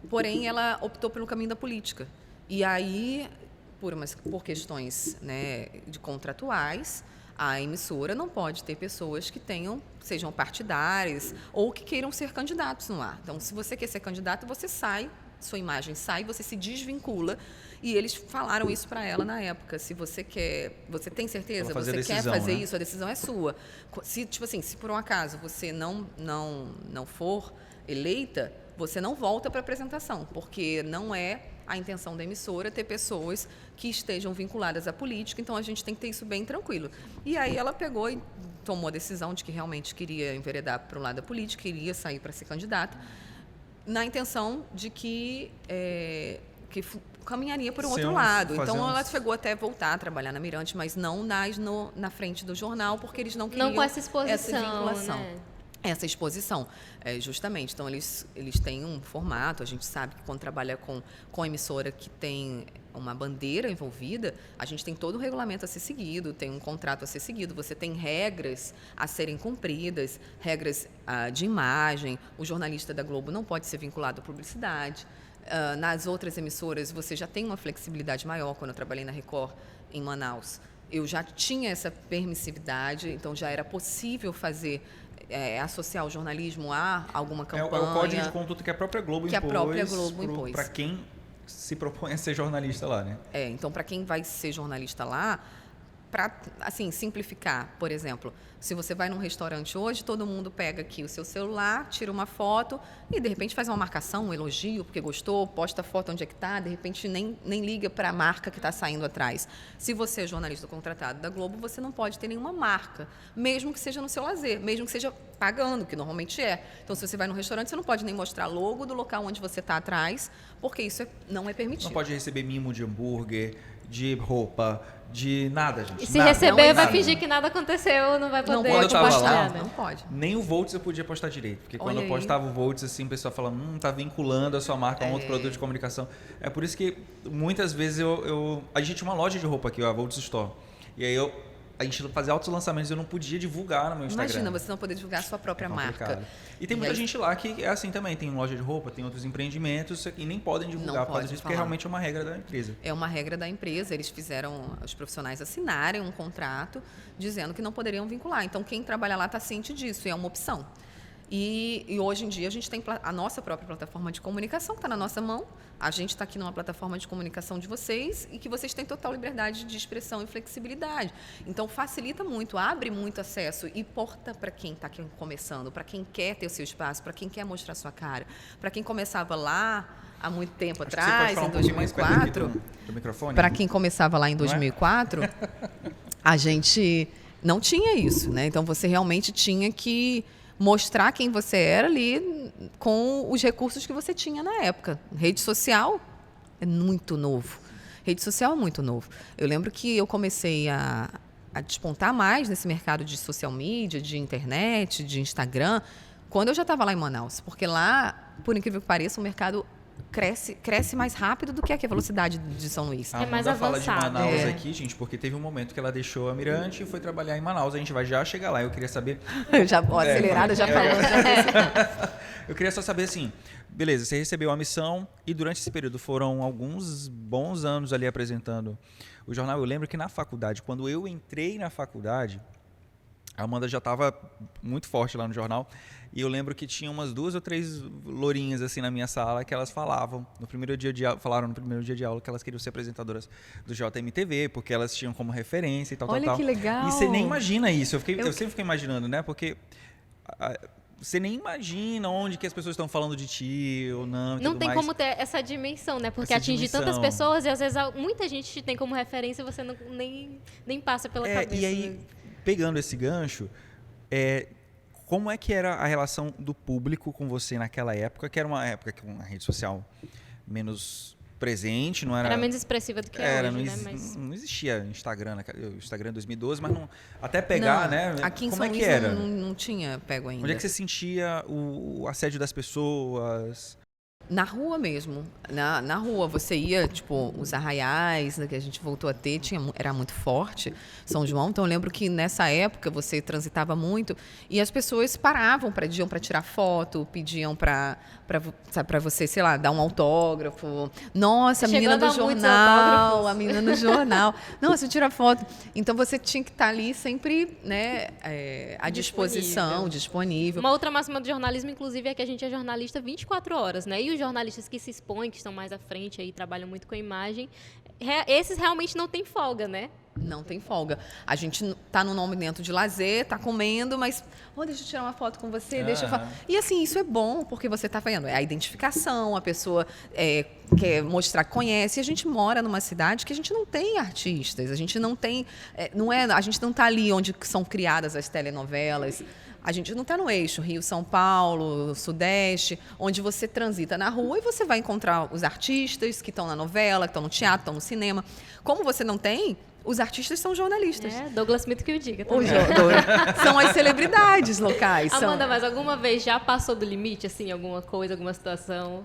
Porém, ela optou pelo caminho da política. E aí, por questões, né, de contratuais, a emissora não pode ter pessoas que sejam partidárias ou que queiram ser candidatos no ar. Então, se você quer ser candidato, você sai, sua imagem sai, você se desvincula. E eles falaram isso para ela na época. Se você tem certeza, você quer fazer isso, a decisão é sua. Se por um acaso você não for eleita, você não volta para a apresentação, porque não é a intenção da emissora ter pessoas que estejam vinculadas à política, então a gente tem que ter isso bem tranquilo. E aí ela pegou e tomou a decisão de que realmente queria enveredar para o lado da política, queria sair para ser candidata, na intenção de que caminharia por um outro lado. Então, ela chegou até a voltar a trabalhar na Mirante, mas não na frente do jornal, porque eles não queriam
com essa exposição,
essa vinculação.
Né?
Essa exposição, justamente. Então, eles têm um formato. A gente sabe que quando trabalha com a emissora que tem uma bandeira envolvida, a gente tem todo o regulamento a ser seguido, tem um contrato a ser seguido, você tem regras a serem cumpridas, regras de imagem. O jornalista da Globo não pode ser vinculado à publicidade. Nas outras emissoras, você já tem uma flexibilidade maior. Quando eu trabalhei na Record, em Manaus, eu já tinha essa permissividade, então já era possível associar o jornalismo a alguma campanha.
É o código de conduta que a própria Globo
impôs.
Para quem se propõe a ser jornalista lá, né?
Então, para quem vai ser jornalista lá, para assim, simplificar, por exemplo, se você vai num restaurante hoje, todo mundo pega aqui o seu celular, tira uma foto e, de repente, faz uma marcação, um elogio, porque gostou, posta a foto onde é que está, de repente nem liga para a marca que está saindo atrás. Se você é jornalista contratado da Globo, você não pode ter nenhuma marca, mesmo que seja no seu lazer, mesmo que seja pagando, que normalmente é. Então, se você vai num restaurante, você não pode nem mostrar logo do local onde você está atrás, porque isso não é permitido.
Não pode receber mimo de hambúrguer, de roupa, de nada, gente.
E se receber, vai fingir que nada aconteceu, não vai poder.
Não pode postar.
Não pode.
Nem o Volts eu podia postar direito. Porque quando eu postava o Volts, assim, o pessoal falava, tá vinculando a sua marca a um outro produto de comunicação. É por isso que muitas vezes a gente tinha uma loja de roupa aqui, a Volts Store. E aí a gente fazia altos lançamentos e eu não podia divulgar no meu Instagram.
Imagina, você não poder divulgar a sua própria marca.
E tem muita gente lá que é assim também, tem loja de roupa, tem outros empreendimentos e nem podem divulgar por causa disso, porque realmente é uma regra da empresa.
É uma regra da empresa, eles fizeram os profissionais assinarem um contrato dizendo que não poderiam vincular. Então, quem trabalha lá está ciente disso e é uma opção. E hoje em dia a gente tem a nossa própria plataforma de comunicação, que está na nossa mão. A gente está aqui numa plataforma de comunicação de vocês e que vocês têm total liberdade de expressão e flexibilidade. Então, facilita muito, abre muito acesso e porta para quem está começando, para quem quer ter o seu espaço, para quem quer mostrar sua cara, para quem começava lá há muito tempo atrás, em 2004. Para quem começava lá em 2004, a gente não tinha isso, né? Então, você realmente tinha que mostrar quem você era ali com os recursos que você tinha na época. Rede social é muito novo. Rede social é muito novo. Eu lembro que eu comecei a despontar mais nesse mercado de social media, de internet, de Instagram, quando eu já estava lá em Manaus. Porque lá, por incrível que pareça, o mercado cresce mais rápido do que aqui a velocidade de São Luís.
A Amanda fala de Manaus aqui, gente, porque teve um momento que ela deixou a Mirante e foi trabalhar em Manaus. A gente vai já chegar lá. Eu queria saber...
Acelerada, já falou.
Eu queria só saber, assim, beleza, você recebeu a missão e durante esse período foram alguns bons anos ali apresentando o jornal. Eu lembro que na faculdade, quando eu entrei na faculdade, a Amanda já estava muito forte lá no jornal. E eu lembro que tinha umas 2 ou 3 lourinhas assim na minha sala que elas falaram no primeiro dia de aula que elas queriam ser apresentadoras do JMTV, porque elas tinham como referência e tal,
Olha que legal.
E você nem imagina isso. Eu sempre fiquei imaginando, né? Porque você nem imagina onde que as pessoas estão falando de ti ou não.
Não tem como ter essa dimensão, né? Porque atinge tantas pessoas e às vezes muita gente te tem como referência e você nem passa pela cabeça.
E aí, pegando esse gancho, como é que era a relação do público com você naquela época, que era uma época com uma rede social menos presente, não era...
Era menos expressiva do que é hoje, né?
Mas não existia Instagram, o Instagram em 2012, mas não, até pegar, né?
Aqui em São Luís não tinha pego ainda.
Onde é que você sentia o assédio das pessoas?
Na rua mesmo, na rua, você ia, tipo, os arraiais, né, que a gente voltou a ter, era muito forte, São João, então eu lembro que nessa época você transitava muito e as pessoas pediam para tirar foto, pediam para você, sei lá, dar um autógrafo. Nossa, a menina do jornal, a menina do jornal. Nossa, tira foto. Então você tinha que estar ali sempre, né, à disposição, disponível.
Uma outra máxima do jornalismo, inclusive, é que a gente é jornalista 24 horas, né? E os jornalistas que se expõem, que estão mais à frente aí, trabalham muito com a imagem, esses realmente não têm folga, né?
Não tem folga. A gente está no momento de lazer, está comendo, mas deixa eu tirar uma foto com você, deixa eu falar. E assim, isso é bom, porque você está vendo, é a identificação, a pessoa quer mostrar que conhece. E a gente mora numa cidade que a gente não tem artistas, a gente não tem, a gente não está ali onde são criadas as telenovelas. A gente não está no eixo Rio, São Paulo, Sudeste, onde você transita na rua e você vai encontrar os artistas que estão na novela, que estão no teatro, estão no cinema. Como você não tem, os artistas são jornalistas.
Douglas Smith que o diga também.
São as celebridades locais.
Amanda, mas alguma vez já passou do limite, assim, alguma coisa, alguma situação?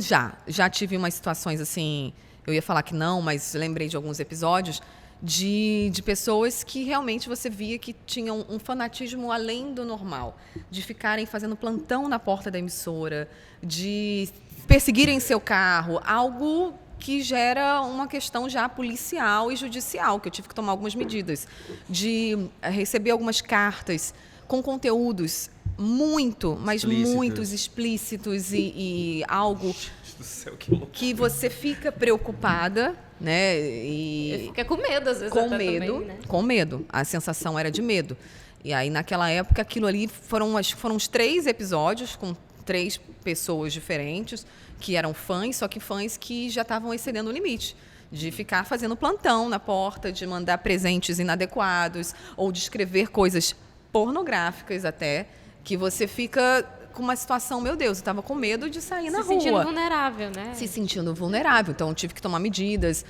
Já tive umas situações assim, eu ia falar que não, mas lembrei de alguns episódios de pessoas que realmente você via que tinham um fanatismo além do normal, de ficarem fazendo plantão na porta da emissora, de perseguirem seu carro, algo que gera uma questão já policial e judicial, que eu tive que tomar algumas medidas, de receber algumas cartas com conteúdos muito explícitos e algo que você fica preocupada, né?
E fica com medo, às vezes.
Com medo. A sensação era de medo. E aí, naquela época, aquilo ali foram uns 3 episódios com 3 pessoas diferentes que eram fãs, só que fãs que já estavam excedendo o limite. De ficar fazendo plantão na porta, de mandar presentes inadequados ou de escrever coisas pornográficas até, que você fica com uma situação, meu Deus, eu estava com medo de sair na rua.
Se sentindo vulnerável, né?
Se sentindo vulnerável. Então, eu tive que tomar medidas,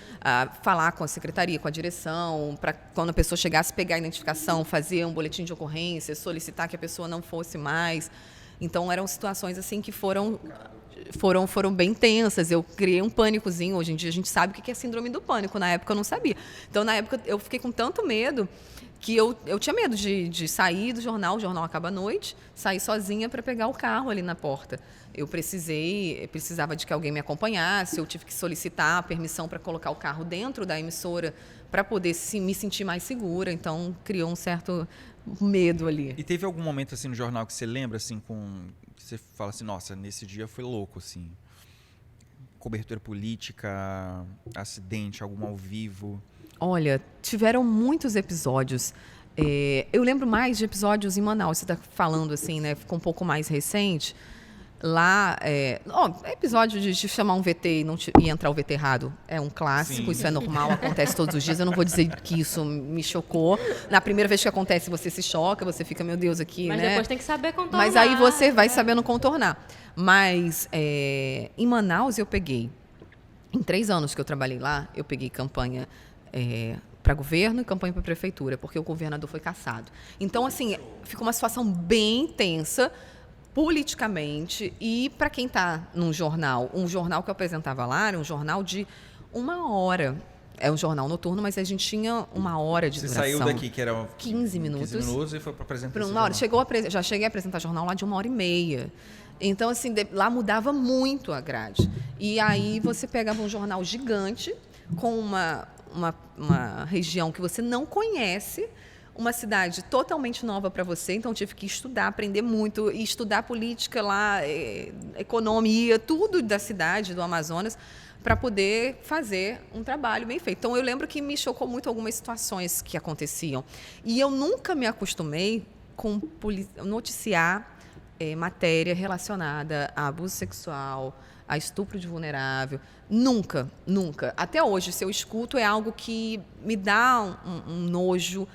falar com a secretaria, com a direção, para quando a pessoa chegasse, pegar a identificação, fazer um boletim de ocorrência, solicitar que a pessoa não fosse mais. Então, eram situações assim que foram bem tensas. Eu criei um pânicozinho. Hoje em dia, a gente sabe o que é síndrome do pânico. Na época, eu não sabia. Então, na época, eu fiquei com tanto medo que eu tinha medo de sair do jornal, o jornal acaba à noite, sair sozinha para pegar o carro ali na porta. Eu precisava de que alguém me acompanhasse, eu tive que solicitar a permissão para colocar o carro dentro da emissora, para poder me sentir mais segura. Então, criou um certo medo ali.
E teve algum momento assim no jornal que você lembra assim que você fala assim, nossa, nesse dia foi louco assim? Cobertura política, acidente, algum ao vivo?
Olha, tiveram muitos episódios. Eu lembro mais de episódios em Manaus. Você está falando assim, né? Ficou um pouco mais recente. Lá, episódio de chamar um VT e entrar o VT errado é um clássico,
Sim.
isso é normal, acontece todos os dias. Eu não vou dizer que isso me chocou. Na primeira vez que acontece, você se choca, você fica, meu Deus, aqui,
Mas
né?
depois tem que saber contornar.
Mas aí você vai sabendo contornar. Mas em Manaus eu peguei, em 3 anos que eu trabalhei lá, eu peguei campanha para governo e campanha para prefeitura, porque o governador foi cassado. Então, assim, ficou uma situação bem tensa, politicamente, e para quem está num jornal, um jornal que eu apresentava lá era um jornal de 1 hora. É um jornal noturno, mas a gente tinha 1 hora de duração.
Você saiu daqui, que era
15 minutos.
15 minutos e foi para apresentar
Por
esse
1 hora.
jornal.
Já cheguei a apresentar jornal lá de 1h30. Então, assim, lá mudava muito a grade. E aí você pegava um jornal gigante com uma região que você não conhece, uma cidade totalmente nova para você, então eu tive que estudar, aprender muito, e estudar política lá, economia, tudo da cidade, do Amazonas, para poder fazer um trabalho bem feito. Então, eu lembro que me chocou muito algumas situações que aconteciam. E eu nunca me acostumei com noticiar matéria relacionada a abuso sexual, a estupro de vulnerável. Nunca, nunca. Até hoje, se eu escuto, é algo que me dá um nojo,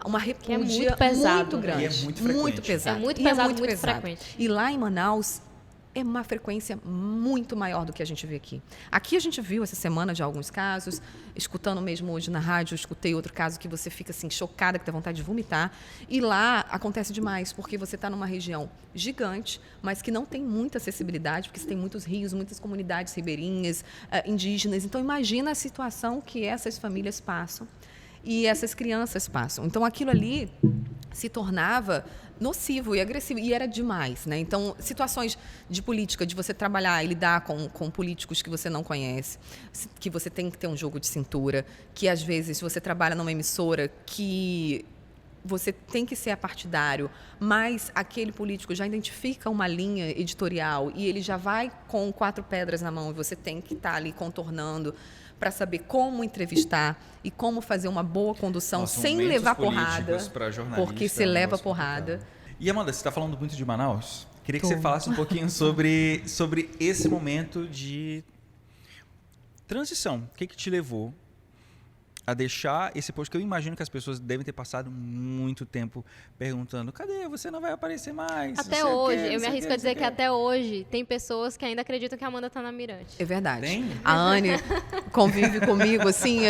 uma repúdia
muito pesado,
muito grande.
E é muito frequente.
Muito pesado.
É muito
E
pesado, muito frequente.
E lá em Manaus é uma frequência muito maior do que a gente vê aqui. Aqui a gente viu essa semana de alguns casos, escutando mesmo hoje na rádio, eu escutei outro caso que você fica assim chocada, que tem vontade de vomitar. E lá acontece demais, porque você está numa região gigante, mas que não tem muita acessibilidade, porque você tem muitos rios, muitas comunidades ribeirinhas, indígenas. Então, imagina a situação que essas famílias passam e essas crianças passam. Então, aquilo ali se tornava nocivo e agressivo, e era demais, né? Então, situações de política, de você trabalhar e lidar com políticos que você não conhece, que você tem que ter um jogo de cintura, que às vezes você trabalha numa emissora que você tem que ser apartidário, mas aquele político já identifica uma linha editorial e ele já vai com 4 pedras na mão e você tem que estar ali contornando para saber como entrevistar e como fazer uma boa condução.
Nossa,
sem
momentos
levar porrada,
políticos pra jornalista
porque você
é um
leva
negócio
porrada.
complicado. E Amanda, você está falando muito de Manaus? Queria que
Tô.
você falasse um pouquinho sobre esse momento de transição. O que te levou a deixar esse posto? Que eu imagino que as pessoas devem ter passado muito tempo perguntando: cadê? Você não vai aparecer mais?
Até hoje, eu me arrisco a dizer que até hoje tem pessoas que ainda acreditam que a Amanda tá na Mirante.
É verdade.
Tem?
A Anne convive comigo, assim,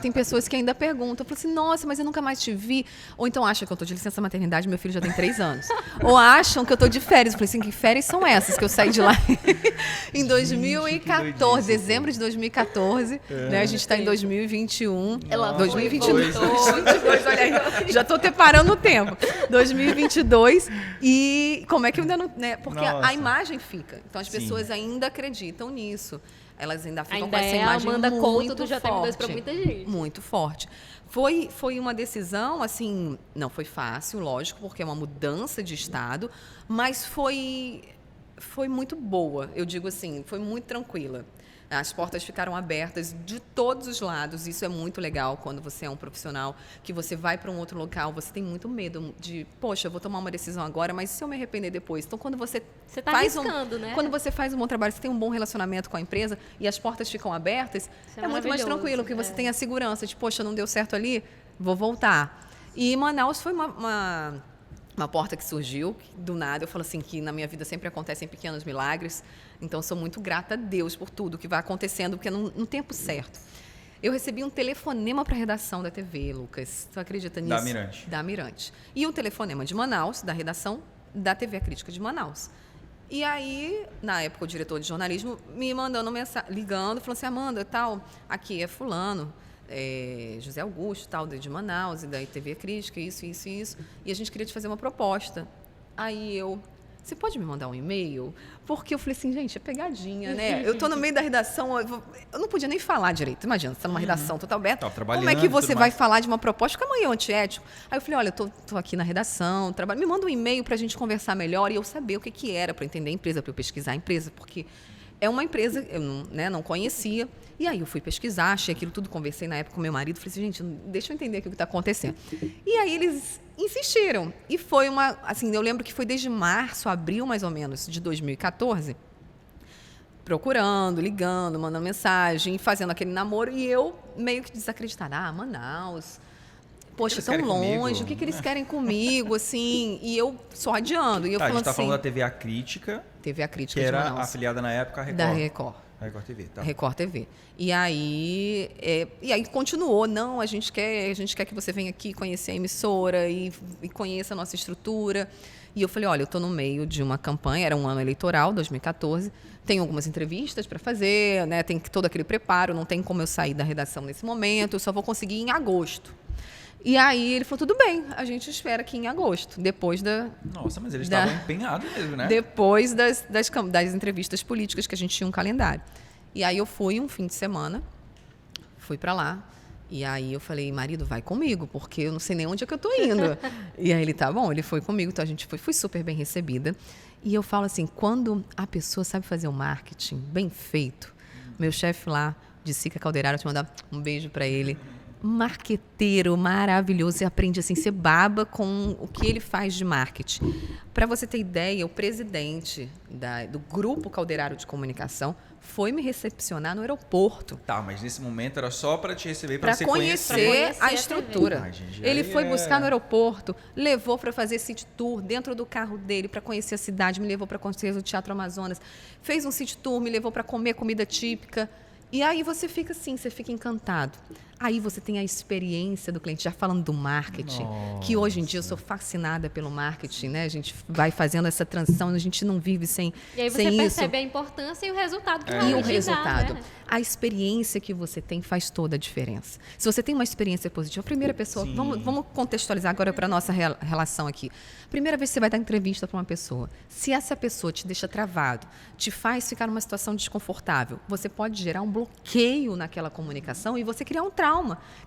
tem pessoas que ainda perguntam, eu falo assim, nossa, mas eu nunca mais te vi. Ou então acham que eu tô de licença maternidade, meu filho já tem 3 anos. Ou acham que eu tô de férias. Eu falei assim, que férias são essas que eu saí de lá em 2014, dezembro de 2014, né? A gente tá em 2021.
Ela
2022. 2022, olha aí. Já tô até parando o tempo. 2022. E como é que eu ainda não... Né? Porque
Nossa.
a imagem fica. Então, as
Sim.
pessoas ainda acreditam nisso. Elas ainda ficam
Ainda
com essa
é a
imagem
Amanda Couto
muito
do JM2
forte.
pra muita gente.
Muito forte. Foi uma decisão, assim, não foi fácil, lógico, porque é uma mudança de estado, mas foi muito boa, eu digo assim, foi muito tranquila. As portas ficaram abertas de todos os lados. Isso é muito legal quando você é um profissional, que você vai para um outro local, você tem muito medo de, poxa, eu vou tomar uma decisão agora, mas se eu me arrepender depois? Então, quando você
tá
faz
arriscando, né?
Quando você faz um bom trabalho, você tem um bom relacionamento com a empresa e as portas ficam abertas,
Isso
é muito mais
maravilhoso,
tranquilo, porque você tem a segurança de, poxa, não deu certo ali, vou voltar. E Manaus foi uma porta que surgiu, do nada. Eu falo assim, que na minha vida sempre acontecem pequenos milagres. Então, sou muito grata a Deus por tudo que vai acontecendo, porque é no tempo certo. Eu recebi um telefonema para a redação da TV, Lucas. Tu acredita nisso?
Da Mirante.
Da Mirante. E um telefonema de Manaus, da redação da TV A Crítica de Manaus. E aí, na época, o diretor de jornalismo me mandando mensagem, ligando, falou assim, Amanda, tal, aqui é fulano, José Augusto, tal, de Manaus, e da TV A Crítica, isso. E a gente queria te fazer uma proposta. Aí eu... você pode me mandar um e-mail? Porque eu falei assim, gente, é pegadinha, né? Eu tô no meio da redação, eu não podia nem falar direito. Imagina, você tá numa redação total aberta. Como é que você vai falar de uma proposta? Fica amanhã antiético. Aí eu falei, olha, eu tô aqui na redação, trabalho. Me manda um e-mail pra gente conversar melhor e eu saber o que era, pra entender a empresa, pra eu pesquisar a empresa, porque é uma empresa que eu não conhecia. E aí eu fui pesquisar, achei aquilo tudo, conversei na época com meu marido, falei assim, gente, deixa eu entender aqui o que está acontecendo. E aí eles insistiram. E foi assim, eu lembro que foi desde março, abril mais ou menos, de 2014, procurando, ligando, mandando mensagem, fazendo aquele namoro, e eu meio que desacreditada. Manaus, poxa, tão longe, o que eles querem comigo, assim, e eu só adiando. E eu
a gente está
assim,
falando da TV A Crítica,
que
era
de Manaus,
afiliada na época à Record.
Da Record.
Record TV, tá.
Record TV. E aí continuou, não, a gente quer que você venha aqui conhecer a emissora e conheça a nossa estrutura. E eu falei, olha, eu estou no meio de uma campanha, era um ano eleitoral, 2014, tenho algumas entrevistas para fazer, né, tem todo aquele preparo, não tem como eu sair da redação nesse momento, eu só vou conseguir em agosto. E aí ele falou, tudo bem, a gente espera que em agosto, depois da...
Nossa, mas eles estavam empenhados mesmo, né?
Depois das entrevistas políticas, que a gente tinha um calendário. E aí eu fui um fim de semana, fui para lá, e aí eu falei, marido, vai comigo, porque eu não sei nem onde é que eu tô indo. E aí ele, tá bom, ele foi comigo, então a gente fui super bem recebida. E eu falo assim, quando a pessoa sabe fazer o marketing bem feito, meu chefe lá, de Sica Calderaro, te mandar um beijo para ele, marqueteiro maravilhoso, você aprende assim, você baba com o que ele faz de marketing. Para você ter ideia, o presidente do Grupo Calderaro de Comunicação foi me recepcionar no aeroporto.
Tá, mas nesse momento era só para te receber, para você
conhecer a estrutura.
Ai, gente,
ele foi buscar no aeroporto, levou para fazer city tour dentro do carro dele, para conhecer a cidade, me levou para conhecer o Teatro Amazonas, fez um city tour, me levou para comer comida típica. E aí você fica assim, você fica encantado. Aí você tem a experiência do cliente, já falando do marketing, que hoje em dia eu sou fascinada pelo marketing, né? A gente vai fazendo essa transição, a gente não vive sem isso.
E aí você percebe a importância e o resultado que
E o
dá,
resultado.
né?
A experiência que você tem faz toda a diferença. Se você tem uma experiência positiva, a primeira pessoa, vamos contextualizar agora para a nossa relação aqui. Primeira vez que você vai dar entrevista para uma pessoa, se essa pessoa te deixa travado, te faz ficar numa situação desconfortável, você pode gerar um bloqueio naquela comunicação e você criar um trauma,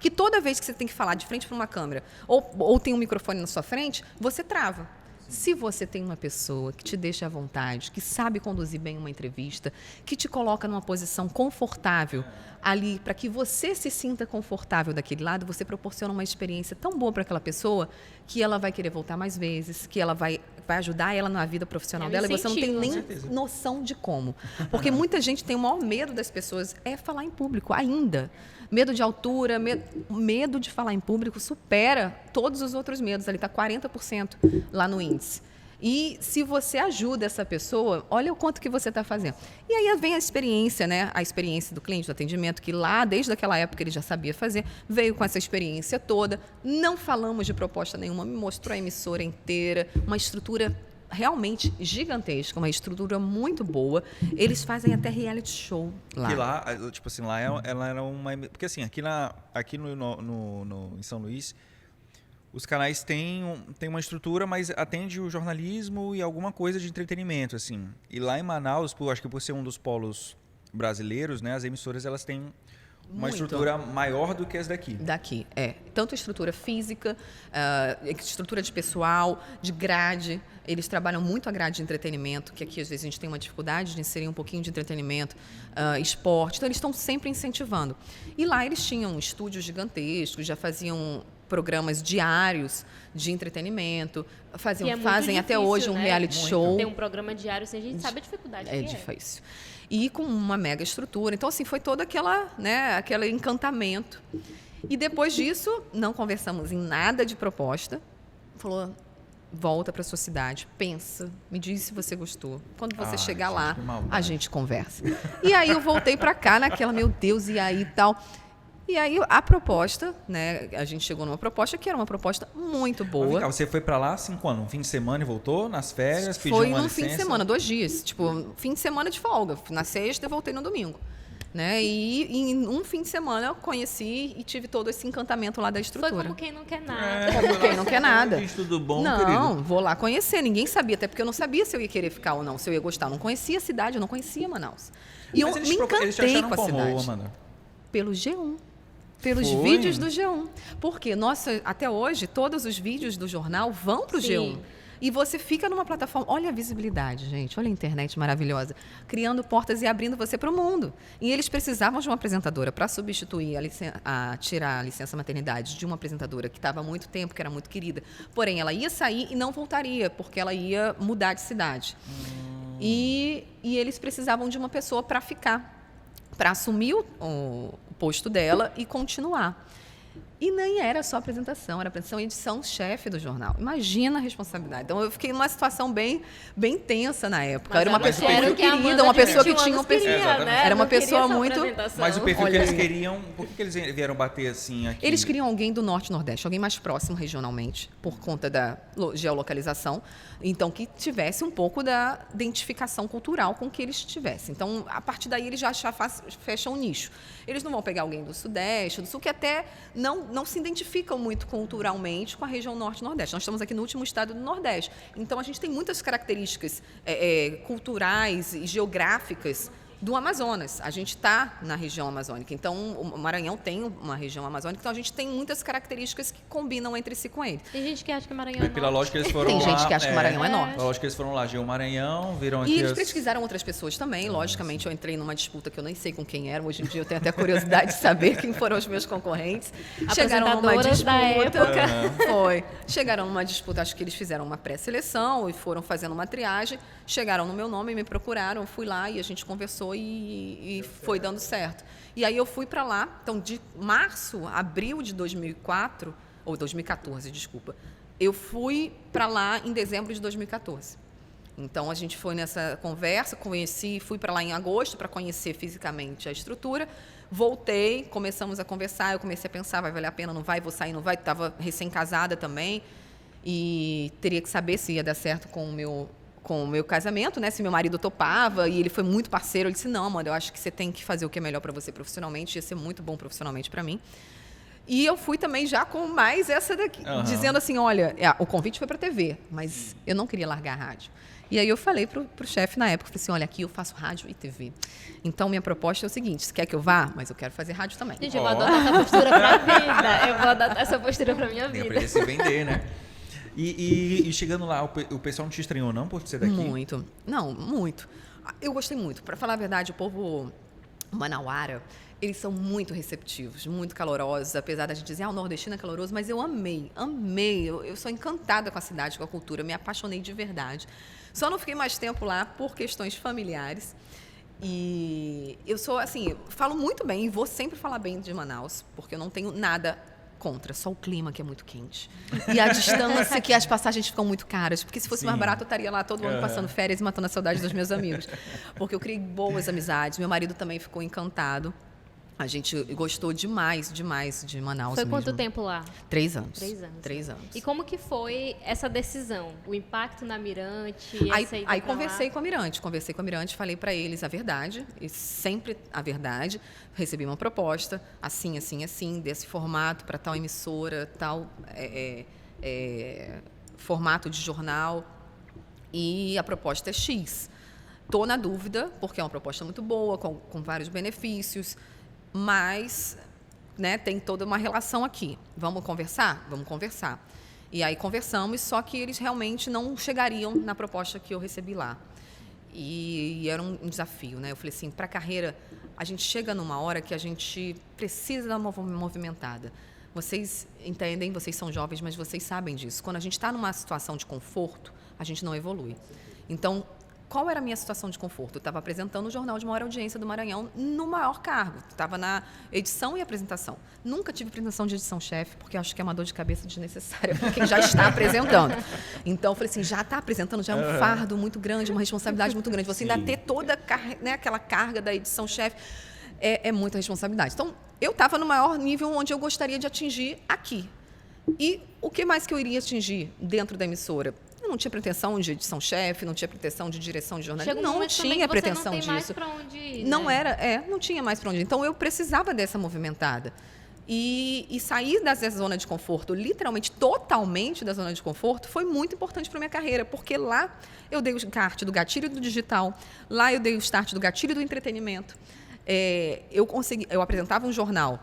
que toda vez que você tem que falar de frente para uma câmera ou tem um microfone na sua frente, você trava. Se você tem uma pessoa que te deixa à vontade, que sabe conduzir bem uma entrevista, que te coloca numa posição confortável ali, para que você se sinta confortável daquele lado, você proporciona uma experiência tão boa para aquela pessoa que ela vai querer voltar mais vezes, que ela vai ajudar ela na vida profissional dela, e você não tem nem noção de como. Porque muita gente tem o maior medo das pessoas é falar em público ainda. Medo de altura, medo de falar em público supera todos os outros medos. Ali está 40% lá no índice. E se você ajuda essa pessoa, olha o quanto que você está fazendo. E aí vem a experiência, né? A experiência do cliente, do atendimento, que lá, desde aquela época, ele já sabia fazer. Veio com essa experiência toda. Não falamos de proposta nenhuma, me mostrou a emissora inteira, uma estrutura realmente gigantesca, uma estrutura muito boa. Eles fazem até reality show lá.
E lá, tipo assim, lá ela era uma... Porque assim, aqui em São Luís, os canais têm uma estrutura, mas atende o jornalismo e alguma coisa de entretenimento, assim. E lá em Manaus, acho que por ser um dos polos brasileiros, né, as emissoras elas têm uma estrutura maior do que as daqui.
Daqui, é. Tanto estrutura física, estrutura de pessoal, de grade. Eles trabalham muito a grade de entretenimento, que aqui às vezes a gente tem uma dificuldade de inserir um pouquinho de entretenimento, esporte. Então eles estão sempre incentivando. E lá eles tinham estúdios gigantescos, já faziam programas diários de entretenimento, fazem
difícil,
até hoje um reality show.
Tem um programa diário, assim, a gente sabe a dificuldade que é.
É difícil. E com uma mega estrutura. Então, assim, foi todo aquele encantamento. E depois disso, não conversamos em nada de proposta. Falou, volta para a sua cidade, pensa, me diz se você gostou. Quando você chegar lá, a gente conversa. E aí eu voltei para cá naquela, meu Deus, e aí tal... E aí a proposta, né? A gente chegou numa proposta que era uma proposta muito boa.
Você foi para lá assim quando? Um fim de semana e voltou? Nas férias? Pediu
foi
uma
num
licença?
fim de semana, 2 dias. Tipo, fim de semana de folga. Na sexta e voltei no domingo. né? E em um fim de semana eu conheci e tive todo esse encantamento lá da estrutura.
Foi como quem não quer nada.
Como quem não quer nada.
Diz tudo bom,
Não,
querido?
vou lá conhecer. Ninguém sabia, até porque eu não sabia se eu ia querer ficar ou não, se eu ia gostar. Eu não conhecia a cidade, eu não conhecia Manaus. E
Mas
eu
eles
me
te
encantei
acharam
com a
como,
cidade.
Amanda?
Pelo G1. Pelos
Foi?
vídeos do G1. Porque, nossa, até hoje, todos os vídeos do jornal vão para o
Sim.
G1. E você fica numa plataforma. Olha a visibilidade, gente. Olha a internet maravilhosa. Criando portas e abrindo você para o mundo. E eles precisavam de uma apresentadora para substituir, tirar a licença maternidade de uma apresentadora que estava há muito tempo, que era muito querida. Porém, ela ia sair e não voltaria, porque ela ia mudar de cidade. E eles precisavam de uma pessoa para ficar, para assumir o posto dela e continuar. E nem era só apresentação, era apresentação e edição-chefe do jornal. Imagina a responsabilidade. Então, eu fiquei numa situação bem tensa na época.
Mas
Era uma
ela
pessoa
era
muito
o que a
querida,
Amanda
uma
de
pessoa que
21
tinha um
anos queria,
perfil.
né?
Era uma
Não queria
pessoa
essa
muito.
apresentação.
Mas o perfil
Olha
que eles
aí.
queriam... Por que eles vieram bater assim aqui?
Eles queriam alguém do Norte e Nordeste, alguém mais próximo regionalmente, por conta da geolocalização. Então, que tivesse um pouco da identificação cultural com que eles tivessem. Então, a partir daí, eles já fecham um nicho. Eles não vão pegar alguém do Sudeste, do Sul, que até não se identificam muito culturalmente com a região Norte e Nordeste. Nós estamos aqui no último estado do Nordeste. Então, a gente tem muitas características culturais e geográficas do Amazonas. A gente está na região amazônica. Então, o Maranhão tem uma região amazônica. Então, a gente tem muitas características que combinam entre si com ele.
Tem gente que acha que Maranhão é
Pela
norte.
lógica, eles foram
Tem
lá...
gente que acha que o Maranhão é norte.
Pela lógica, eles foram lá, Geo Maranhão, viram aqui...
E eles
as-
pesquisaram outras pessoas também. Logicamente, eu entrei numa disputa que eu nem sei com quem eram. Hoje em dia, eu tenho até curiosidade de saber quem foram os meus concorrentes. Chegaram numa
Apresentadoras da época.
Foi. Chegaram numa disputa, acho que eles fizeram uma pré-seleção e foram fazendo uma triagem. Chegaram no meu nome, me procuraram, eu fui lá e a gente conversou e foi dando certo. E aí eu fui para lá. Então, de abril de 2004, ou 2014, desculpa, eu fui para lá em dezembro de 2014. Então, a gente foi nessa conversa, fui para lá em agosto para conhecer fisicamente a estrutura, voltei, começamos a conversar, eu comecei a pensar, vai valer a pena, não vai, vou sair, não vai, estava recém-casada também, e teria que saber se ia dar certo com o meu casamento, né? Se meu marido topava, e ele foi muito parceiro, ele disse, não, Amanda, eu acho que você tem que fazer o que é melhor para você profissionalmente, ia ser muito bom profissionalmente para mim. E eu fui também já com mais essa daqui, dizendo assim, olha, o convite foi para a TV, mas eu não queria largar a rádio. E aí eu falei pro chefe na época, falei assim, olha, aqui eu faço rádio e TV. Então, minha proposta é o seguinte, você quer que eu vá? Mas eu quero fazer rádio também.
Gente, eu vou adotar essa postura pra vida. Eu vou adotar essa postura pra minha
Tem
vida.
pra ele se vender, né? E chegando lá, o pessoal não te estranhou, não, por ser daqui?
Muito. Não, muito. Eu gostei muito. Para falar a verdade, o povo manauara, eles são muito receptivos, muito calorosos, apesar da gente dizer, o nordestino é caloroso, mas eu amei. Eu sou encantada com a cidade, com a cultura, me apaixonei de verdade. Só não fiquei mais tempo lá por questões familiares. E eu sou, assim, falo muito bem e vou sempre falar bem de Manaus, porque eu não tenho nada contra, só o clima que é muito quente. E a distância que as passagens ficam muito caras, porque se fosse mais barato eu estaria lá todo ano passando férias e matando a saudade dos meus amigos. Porque eu criei boas amizades, meu marido também ficou encantado. A gente gostou demais de Manaus
Foi
mesmo.
quanto tempo lá?
3 anos.
3 anos.
3 anos.
E como que foi essa decisão? O impacto na Mirante?
Aí conversei com a Mirante, falei para eles a verdade, e sempre a verdade. Recebi uma proposta, assim, desse formato para tal emissora, tal formato de jornal, e a proposta é X. Estou na dúvida, porque é uma proposta muito boa, com vários benefícios, mas, né, tem toda uma relação aqui. Vamos conversar? Vamos conversar. E aí conversamos, só que eles realmente não chegariam na proposta que eu recebi lá. E era um desafio, né? Eu falei assim, para a carreira, a gente chega numa hora que a gente precisa dar uma movimentada. Vocês entendem, vocês são jovens, mas vocês sabem disso. Quando a gente está numa situação de conforto, a gente não evolui. Então, qual era a minha situação de conforto? Eu estava apresentando o jornal de maior audiência do Maranhão no maior cargo. Estava na edição e apresentação. Nunca tive apresentação de edição-chefe, porque acho que é uma dor de cabeça desnecessária para quem já está apresentando. Então, eu falei assim, já está apresentando, já é um fardo muito grande, uma responsabilidade muito grande. Você ainda ter toda aquela carga da edição-chefe é muita responsabilidade. Então, eu estava no maior nível onde eu gostaria de atingir aqui. E o que mais que eu iria atingir dentro da emissora? não tinha pretensão de edição-chefe, não tinha pretensão de direção de jornalismo,
Chega um
não
momento também
tinha
que você
pretensão
não tem mais
disso.
pra onde ir,
Não
né?
era, não tinha mais para onde ir. Então, eu precisava dessa movimentada. E sair dessa zona de conforto, literalmente, totalmente da zona de conforto, foi muito importante para minha carreira, porque lá eu dei o start do gatilho do digital, lá eu dei o start do gatilho do entretenimento. Eu apresentava um jornal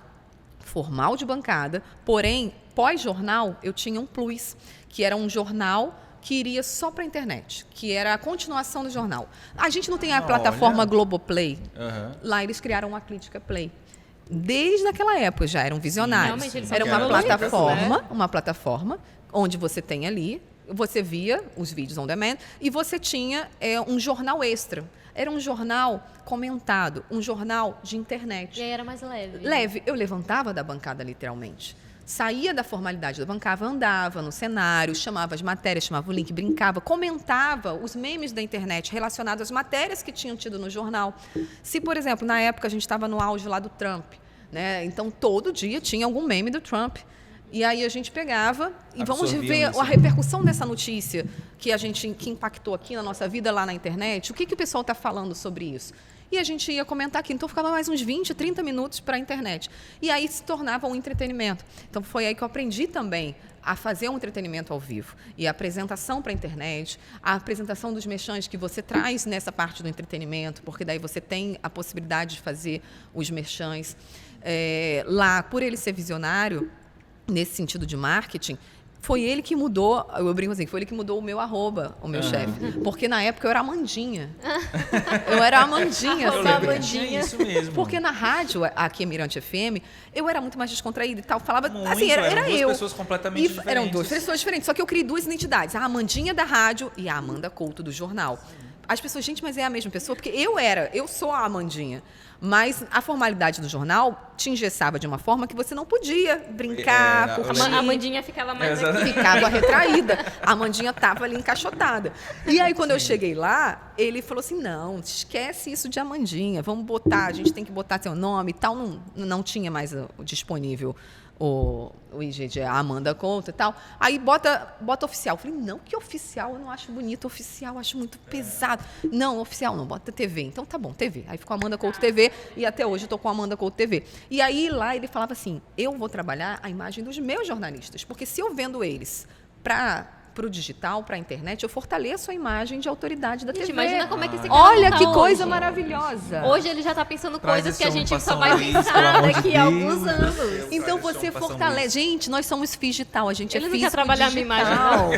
formal de bancada, porém, pós-jornal, eu tinha um plus, que era um jornal que iria só para a internet, que era a continuação do jornal. A gente não tem a plataforma Globoplay. Lá eles criaram a Crítica Play. Desde aquela época já eram visionários.
Realmente, eles
Era
são pioneiros,
uma plataforma onde você tem ali, você via os vídeos on demand e você tinha um jornal extra. Era um jornal comentado, um jornal de internet.
E aí era mais leve.
Leve. Eu levantava da bancada, literalmente. Saía da formalidade da bancada, andava no cenário, chamava as matérias, chamava o link, brincava, comentava os memes da internet relacionados às matérias que tinham tido no jornal. Se, por exemplo, na época a gente estava no auge lá do Trump, né? Então todo dia tinha algum meme do Trump. E aí a gente pegava e vamos ver a repercussão dessa notícia que impactou aqui na nossa vida lá na internet. O que o pessoal está falando sobre isso? E a gente ia comentar aqui. Então, ficava mais uns 20, 30 minutos para a internet. E aí se tornava um entretenimento. Então, foi aí que eu aprendi também a fazer um entretenimento ao vivo. E a apresentação para a internet, a apresentação dos merchans que você traz nessa parte do entretenimento, porque daí você tem a possibilidade de fazer os merchans. Lá, por ele ser visionário, nesse sentido de marketing, foi ele que mudou, eu brinco assim, foi ele que mudou o meu arroba, o meu chefe. Porque na época eu era Amandinha. Eu era Amandinha.
Eu lembro que tinha isso mesmo.
Porque na rádio, aqui em Mirante FM, eu era muito mais descontraída e tal. Falava
Muito,
assim, era eu.
Eram duas pessoas completamente diferentes.
Eram duas pessoas diferentes, só que eu criei duas identidades. A Amandinha da rádio e a Amanda Couto do jornal. As pessoas, gente, mas é a mesma pessoa? Porque eu sou a Amandinha. Mas a formalidade do jornal te engessava de uma forma que você não podia brincar, curtir.
A Amandinha ficava mais aqui.
Ficava retraída. A Amandinha estava ali encaixotada. E aí, quando eu cheguei lá, ele falou assim, não, esquece isso de Amandinha, vamos botar, a gente tem que botar seu nome e tal. Não tinha mais disponível o IG, a Amanda Couto e tal. Aí bota oficial. Eu falei, não, que oficial? Eu não acho bonito oficial, eu acho muito pesado. Não, oficial não, bota TV. Então tá bom, TV. Aí ficou Amanda Couto TV e até hoje eu tô com a Amanda Couto TV. E aí lá ele falava assim, eu vou trabalhar a imagem dos meus jornalistas, porque se eu vendo eles para o digital, para a internet, eu fortaleço a imagem de autoridade da TV.
Imagina como é que esse cara
Olha
tá
que
hoje.
coisa maravilhosa.
Hoje ele já está pensando
Traz
coisas
esse
que a
homem
gente
pra
só
São
vai
Luís,
pensar
pelo amor de
daqui a
Deus.
alguns anos.
Então
Traz esse
você
homem pra São
fortalece.
Luís.
Gente, nós somos digital, a gente
Ele
é
não quer
físico
trabalhar minha
digital.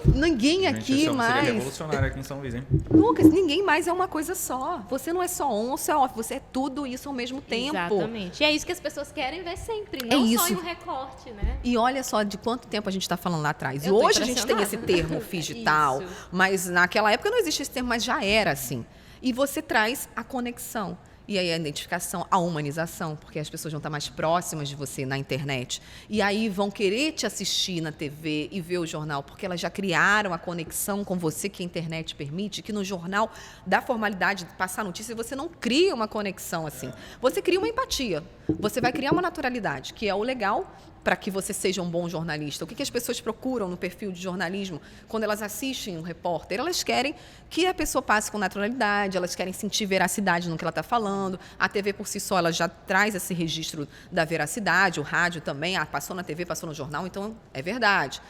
Ninguém
Gente,
aqui
esse homem seria
mais.
revolucionário aqui em São Luís, hein?
Lucas, ninguém mais é uma coisa só. Você não é só on ou só off, você é tudo isso ao mesmo tempo.
Exatamente. E é isso que as pessoas querem ver sempre, não só
isso.
em um recorte, né?
E olha só de quanto tempo a gente está falando lá atrás. E
Eu tô
hoje a gente tem esse
impressionada.
termo digital,
Isso.
mas naquela época não existia esse termo, mas já era assim. E você traz a conexão. E aí a identificação, a humanização, porque as pessoas vão estar mais próximas de você na internet. E aí vão querer te assistir na TV e ver o jornal, porque elas já criaram a conexão com você que a internet permite, que no jornal dá formalidade de passar notícia e você não cria uma conexão assim. Você cria uma empatia, você vai criar uma naturalidade, que é o legal para que você seja um bom jornalista. O que as pessoas procuram no perfil de jornalismo quando elas assistem um repórter? Elas querem que a pessoa passe com naturalidade, elas querem sentir veracidade no que ela está falando. A TV, por si só, ela já traz esse registro da veracidade, o rádio também, passou na TV, passou no jornal, então é verdade.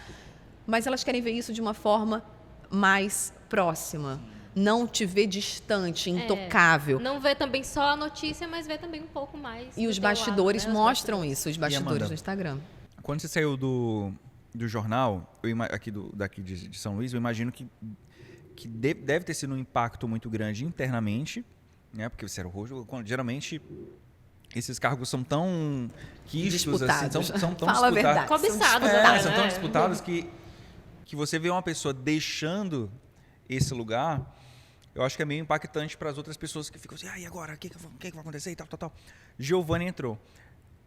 Mas elas querem ver isso de uma forma mais próxima. Não te ver distante, intocável.
Não vê também só a notícia, mas vê também um pouco mais.
E
do
os
teu
bastidores
lado, né?
mostram isso, os bastidores
Amanda?
do Instagram.
Quando você saiu do jornal, daqui de São Luís, eu imagino que deve ter sido um impacto muito grande internamente, né? Porque você era o roxo, geralmente esses cargos são tão quistos, assim, são tão
Fala a
disputados.
verdade.
Cobiçados,
São tão
né?
disputados que você vê uma pessoa deixando esse lugar, eu acho que é meio impactante para as outras pessoas que ficam assim, e agora? O que vai acontecer? E tal. Giovanni entrou.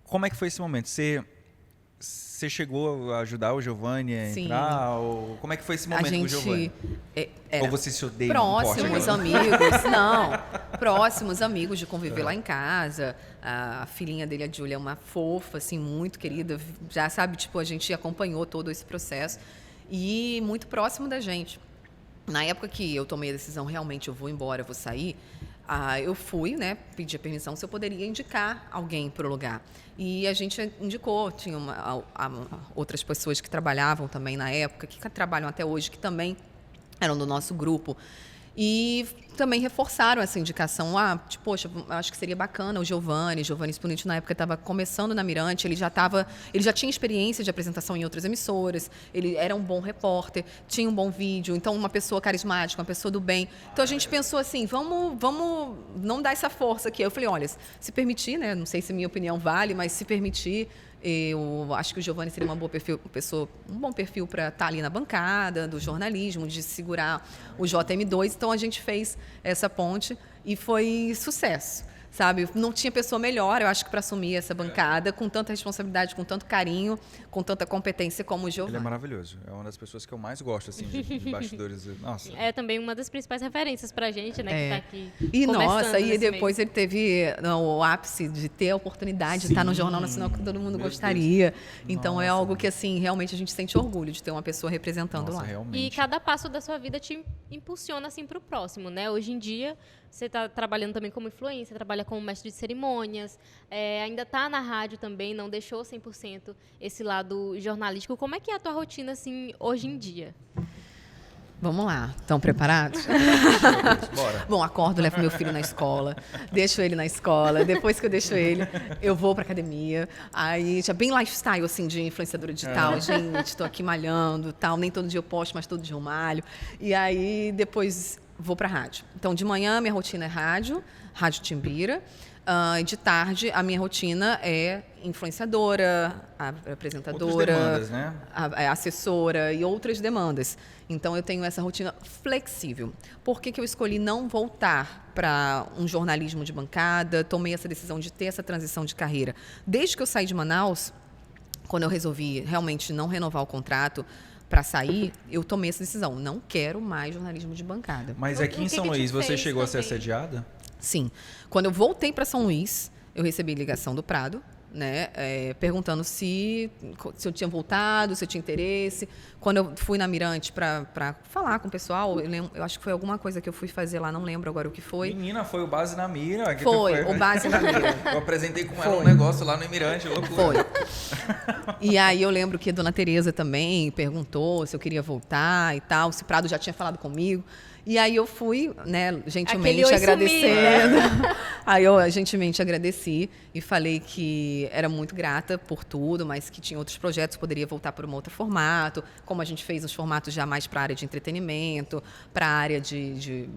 Como é que foi esse momento? Você chegou a ajudar o Giovanni a entrar? Ou como é que foi esse momento com o Giovanni? Ou você se odeia?
Próximos amigos, não. Próximos amigos de conviver lá em casa. A filhinha dele, a Júlia, é uma fofa, assim, muito querida. Já sabe, tipo, a gente acompanhou todo esse processo. e muito próximo da gente. Na época que eu tomei a decisão, realmente eu vou embora, eu vou sair, eu fui, né, pedir a permissão se eu poderia indicar alguém para o lugar. E a gente indicou, tinha outras pessoas que trabalhavam também na época, que trabalham até hoje, que também eram do nosso grupo. E também reforçaram essa indicação. Tipo, poxa, acho que seria bacana o Giovanni Spuniti, na época estava começando na Mirante, ele já tinha experiência de apresentação em outras emissoras, ele era um bom repórter, tinha um bom vídeo, então uma pessoa carismática, uma pessoa do bem. Então a gente pensou assim, vamos não dar essa força aqui. Eu falei, olha, se permitir, né, não sei se minha opinião vale, mas se permitir, eu acho que o Giovanni seria um bom perfil para estar ali na bancada do jornalismo, de segurar o JM2. Então, a gente fez essa ponte e foi sucesso, sabe? Não tinha pessoa melhor, eu acho que para assumir essa bancada com tanta responsabilidade, com tanto carinho, com tanta competência como o Giovanni.
Ele é maravilhoso. É uma das pessoas que eu mais gosto, assim, de bastidores. Nossa.
É também uma das principais referências pra gente, né? Que tá aqui.
E nossa, e depois ele teve o ápice de ter a oportunidade de estar no Jornal Nacional que todo mundo gostaria. Deus. Então é algo que, assim, realmente a gente sente orgulho de ter uma pessoa representando lá.
Realmente.
E cada passo da sua vida te impulsiona, assim, pro próximo, né? Hoje em dia, você está trabalhando também como influencer, trabalha como mestre de cerimônias, ainda está na rádio também, não deixou 100% esse lado jornalístico. Como é que é a tua rotina, assim, hoje em dia?
Vamos lá, estão preparados?
Bora.
Bom, acordo, levo meu filho na escola, deixo ele na escola, depois que eu deixo ele, eu vou pra academia, aí já bem lifestyle, assim, de influenciadora digital, gente, estou aqui malhando, tal, nem todo dia eu posto, mas todo dia eu malho, e aí depois vou pra rádio. Então, de manhã, minha rotina é Rádio Timbira, de tarde, a minha rotina é influenciadora, apresentadora,
outras demandas, né?
Assessora e outras demandas. Então, eu tenho essa rotina flexível. Por que eu escolhi não voltar para um jornalismo de bancada? Tomei essa decisão de ter essa transição de carreira. Desde que eu saí de Manaus, quando eu resolvi realmente não renovar o contrato para sair, eu tomei essa decisão. Não quero mais jornalismo de bancada.
Mas aqui em São Luís, você chegou a ser assediada?
Sim. Quando eu voltei para São Luís, eu recebi ligação do Prado, né, perguntando se eu tinha voltado, se eu tinha interesse. Quando eu fui na Mirante para falar com o pessoal, eu acho que foi alguma coisa que eu fui fazer lá, não lembro agora o que foi.
Menina, foi o Base na Mira.
Foi, o Base na Mira.
Eu apresentei com ela um negócio lá no Mirante, loucura.
Foi. E aí eu lembro que a dona Tereza também perguntou se eu queria voltar e tal, se o Prado já tinha falado comigo. E aí eu fui, né, gentilmente agradecendo. Aí eu gentilmente agradeci e falei que era muito grata por tudo, mas que tinha outros projetos, poderia voltar para um outro formato, como a gente fez uns formatos já mais para a área de entretenimento, para a área de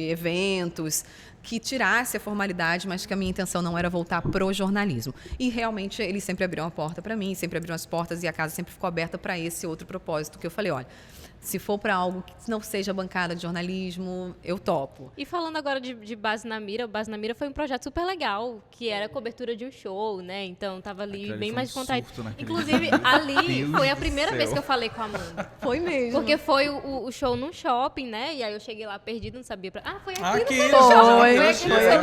eventos, que tirasse a formalidade, mas que a minha intenção não era voltar pro jornalismo. E realmente eles sempre abriram a porta para mim, sempre abriram as portas e a casa sempre ficou aberta para esse outro propósito que eu falei, olha, se for para algo que não seja bancada de jornalismo, eu topo.
E falando agora de Base na Mira, o Base na Mira foi um projeto super legal, que era a cobertura de um show, né? Então, tava ali bem mais contraído. Inclusive, ali foi a primeira vez que eu falei com a Amanda.
Foi mesmo.
Porque foi o show num shopping, né? E aí eu cheguei lá perdida, não sabia foi aqui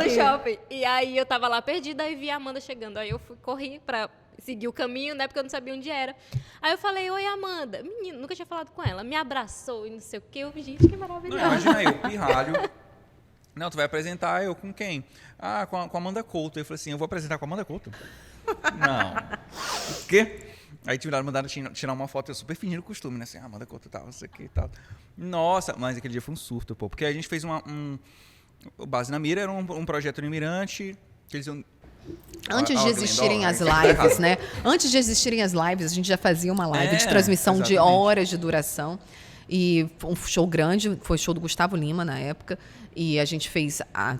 no shopping. E aí eu tava lá perdida, aí vi a Amanda chegando. Aí eu corri pra seguir o caminho, né? Porque eu não sabia onde era. Aí eu falei, oi, Amanda. Menina, nunca tinha falado com ela. Me abraçou e não sei o quê. Eu, gente, que maravilhoso.
Não, imagina aí, o pirralho. Não, tu vai apresentar eu com quem? Com a Amanda Couto. Eu falei assim, eu vou apresentar com a Amanda Couto? Não. O quê? Aí mandaram tirar uma foto, eu super fingindo o costume, né? Assim, Amanda Couto e tal, não sei o que e tal. Nossa, mas aquele dia foi um surto, pô. Porque a gente fez o Base na Mira era um projeto no Mirante, que eles iam...
Antes de existirem as lives, né? Antes de existirem as lives, a gente já fazia uma live de transmissão exatamente. De horas de duração. E um show grande, foi o show do Gustavo Lima na época. E a gente fez a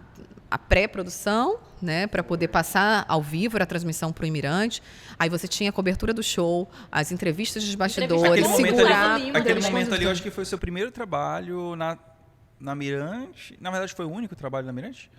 pré-produção, né? Para poder passar ao vivo a transmissão para o Imirante. Aí você tinha a cobertura do show, as entrevistas dos bastidores,
Aquele momento ali, eu acho que foi o seu primeiro trabalho na Mirante. Na verdade, foi o único trabalho na Mirante?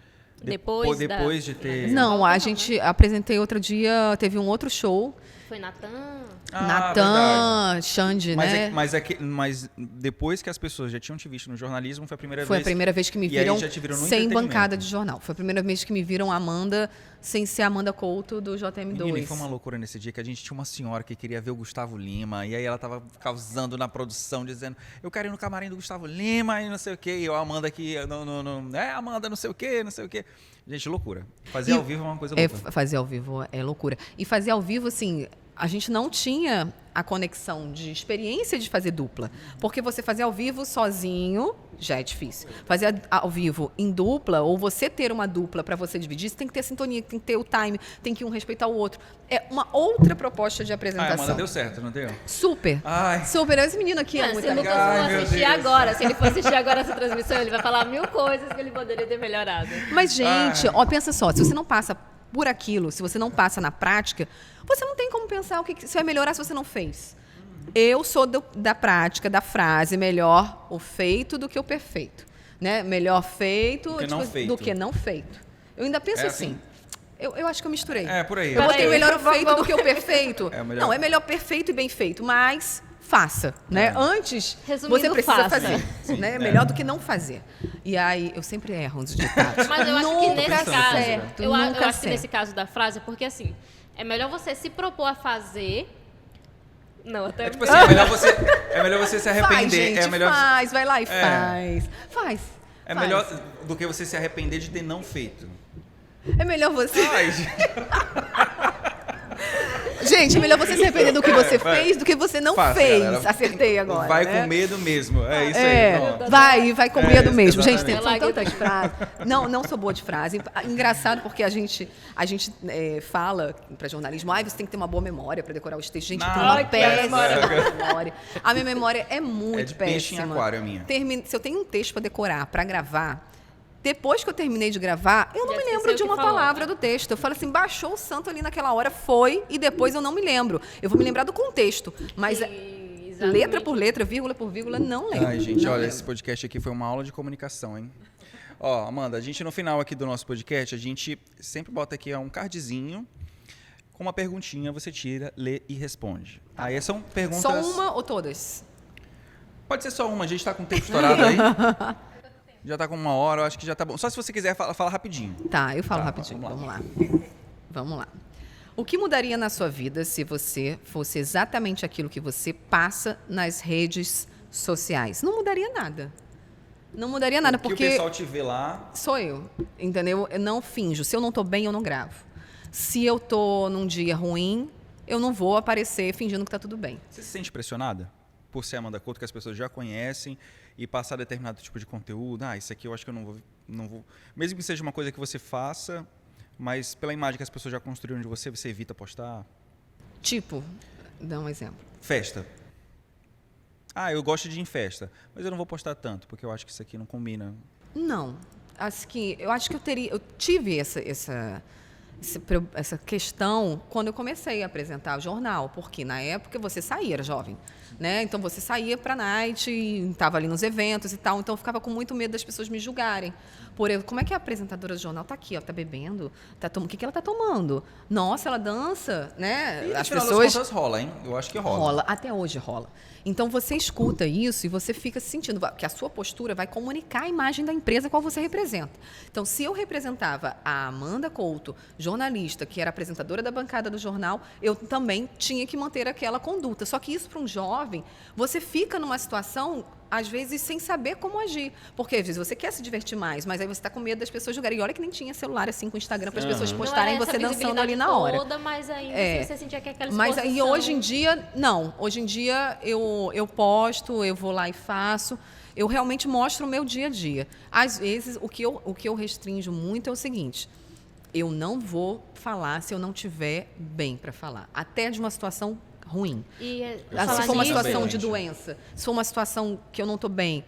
Depois de ter...
Não, a gente apresentei outro dia, teve um outro show
foi Natan.
Natan, Xande, né?
Mas depois que as pessoas já tinham te visto no jornalismo, foi a primeira
Foi
vez.
a primeira vez que me viram
já te viram no
sem
entretenimento.
bancada de jornal. Foi a primeira vez que me viram Amanda sem ser Amanda Couto do JM2.
Menina, e foi uma loucura nesse dia que a gente tinha uma senhora que queria ver o Gustavo Lima, e aí ela tava causando na produção, dizendo, eu quero ir no camarim do Gustavo Lima e não sei o quê, e eu, Amanda aqui, Amanda não sei o quê, não sei o quê. Gente, loucura. Fazer ao vivo é uma coisa louca.
Fazer ao vivo é loucura. E fazer ao vivo, assim, a gente não tinha a conexão de experiência de fazer dupla. Porque você fazer ao vivo sozinho já é difícil. Fazer ao vivo em dupla, ou você ter uma dupla para você dividir, você tem que ter sintonia, tem que ter o time, tem que um respeitar o outro. É uma outra proposta de apresentação.
Amanda, deu certo, não deu?
Super.
Ai.
Super. Esse menino aqui é
Não,
muito
se o Lucas
legal.
for
meu
assistir
Deus.
agora, se ele for assistir agora essa transmissão, ele vai falar 1000 coisas que ele poderia ter melhorado.
Mas, gente, ó, pensa só, se você não passa por aquilo, se você não passa na prática, você não tem como pensar o que você vai melhorar se você não fez. Eu sou da prática, da frase, melhor o feito do que o perfeito. Né? Melhor feito do que não feito. Eu ainda penso assim. Eu acho que eu misturei.
É, por aí.
Eu botei
Peraí,
melhor o feito do que o perfeito.
melhor.
Não, é melhor perfeito e bem feito, mas faça, né? Antes,
Resumindo,
você precisa
faça.
fazer, né? Melhor do que não fazer. E aí, eu sempre erro nos ditados.
Mas eu acho que
Nunca
nesse caso,
acerto,
eu
nunca
acho que
acerto.
nesse caso da frase, porque assim, é melhor você se propor a fazer. Não, até
Tipo assim, é melhor você se arrepender.
Faz, gente,
é melhor,
faz, vai lá e faz. Faz.
é
faz.
melhor do que você se arrepender de ter não feito.
É melhor você...
Ai, gente.
Gente, é melhor você se arrepender do que você
vai.
fez do que você não
Faça,
fez.
galera.
Acertei agora.
Vai
né?
com medo mesmo. É isso
É,
aí. Pronto.
vai com medo mesmo. Gente,
exatamente.
são tantas frases. Não sou boa de frase. Engraçado porque a gente fala para jornalismo, você tem que ter uma boa memória para decorar os textos. Gente, eu tenho uma péssima memória. A minha memória é muito
É de peixe em
péssima.
aquário, a minha.
Se eu tenho um texto para decorar, para gravar, depois que eu terminei de gravar, eu não
Já
me
esqueceu
lembro
o
de
que
uma
falou.
palavra do texto. Eu falo assim, baixou o santo ali naquela hora, foi, e depois eu não me lembro. Eu vou me lembrar do contexto, mas
Exatamente.
letra por letra, vírgula por vírgula, não lembro.
Ai, gente,
não
olha,
lembro.
esse podcast aqui foi uma aula de comunicação, hein? Ó, Amanda, a gente no final aqui do nosso podcast, a gente sempre bota aqui um cardzinho com uma perguntinha, você tira, lê e responde. Aí são perguntas...
Só uma ou todas?
Pode ser só uma, a gente tá com o tempo estourado aí. Já tá com 1 hora, eu acho que já tá bom. Só se você quiser fala rapidinho.
Tá, eu falo
Tá,
rapidinho.
vamos lá.
Vamos lá. O que mudaria na sua vida se você fosse exatamente aquilo que você passa nas redes sociais? Não mudaria nada. Não mudaria nada,
Porque
porque
o pessoal te vê lá...
sou eu, entendeu? Eu não finjo. Se eu não tô bem, eu não gravo. Se eu tô num dia ruim, eu não vou aparecer fingindo que tá tudo bem.
Você se sente pressionada por ser Amanda Couto, que as pessoas já conhecem, e passar determinado tipo de conteúdo? Isso aqui eu acho que eu não vou... Mesmo que seja uma coisa que você faça, mas pela imagem que as pessoas já construíram de você, você evita postar?
Tipo, dá um exemplo.
Festa. Eu gosto de ir em festa, mas eu não vou postar tanto, porque eu acho que isso aqui não combina.
Não. Eu acho que eu tive essa questão quando eu comecei a apresentar o jornal, porque na época você saía, era jovem, né? Então você saía para night, estava ali nos eventos e tal, então eu ficava com muito medo das pessoas me julgarem. Como é que a apresentadora do jornal tá aqui, ó, tá bebendo? O que ela tá tomando? Nossa, ela dança, né?
E
As
no final
pessoas
das contas rola, hein? Eu acho que rola.
rola, até hoje rola. Então você escuta isso e você fica se sentindo que a sua postura vai comunicar a imagem da empresa qual você representa. Então, se eu representava a Amanda Couto, jornalista, que era apresentadora da bancada do jornal, eu também tinha que manter aquela conduta. Só que isso para um jovem, você fica numa situação, às vezes, sem saber como agir. Porque, às vezes, você quer se divertir mais, mas aí você está com medo das pessoas julgarem. E olha que nem tinha celular assim com o Instagram para as pessoas postarem você dançando ali na hora.
Toda, mas ainda você sentia que aquela
Mas
exposição...
aí hoje em dia, não. Hoje em dia eu posto, eu vou lá e faço. Eu realmente mostro o meu dia a dia. Às vezes, o que eu restringo muito é o seguinte: eu não vou falar se eu não tiver bem para falar. Até de uma situação ruim.
E,
Se for uma situação
também,
de
gente.
doença, se for uma situação que eu não estou bem,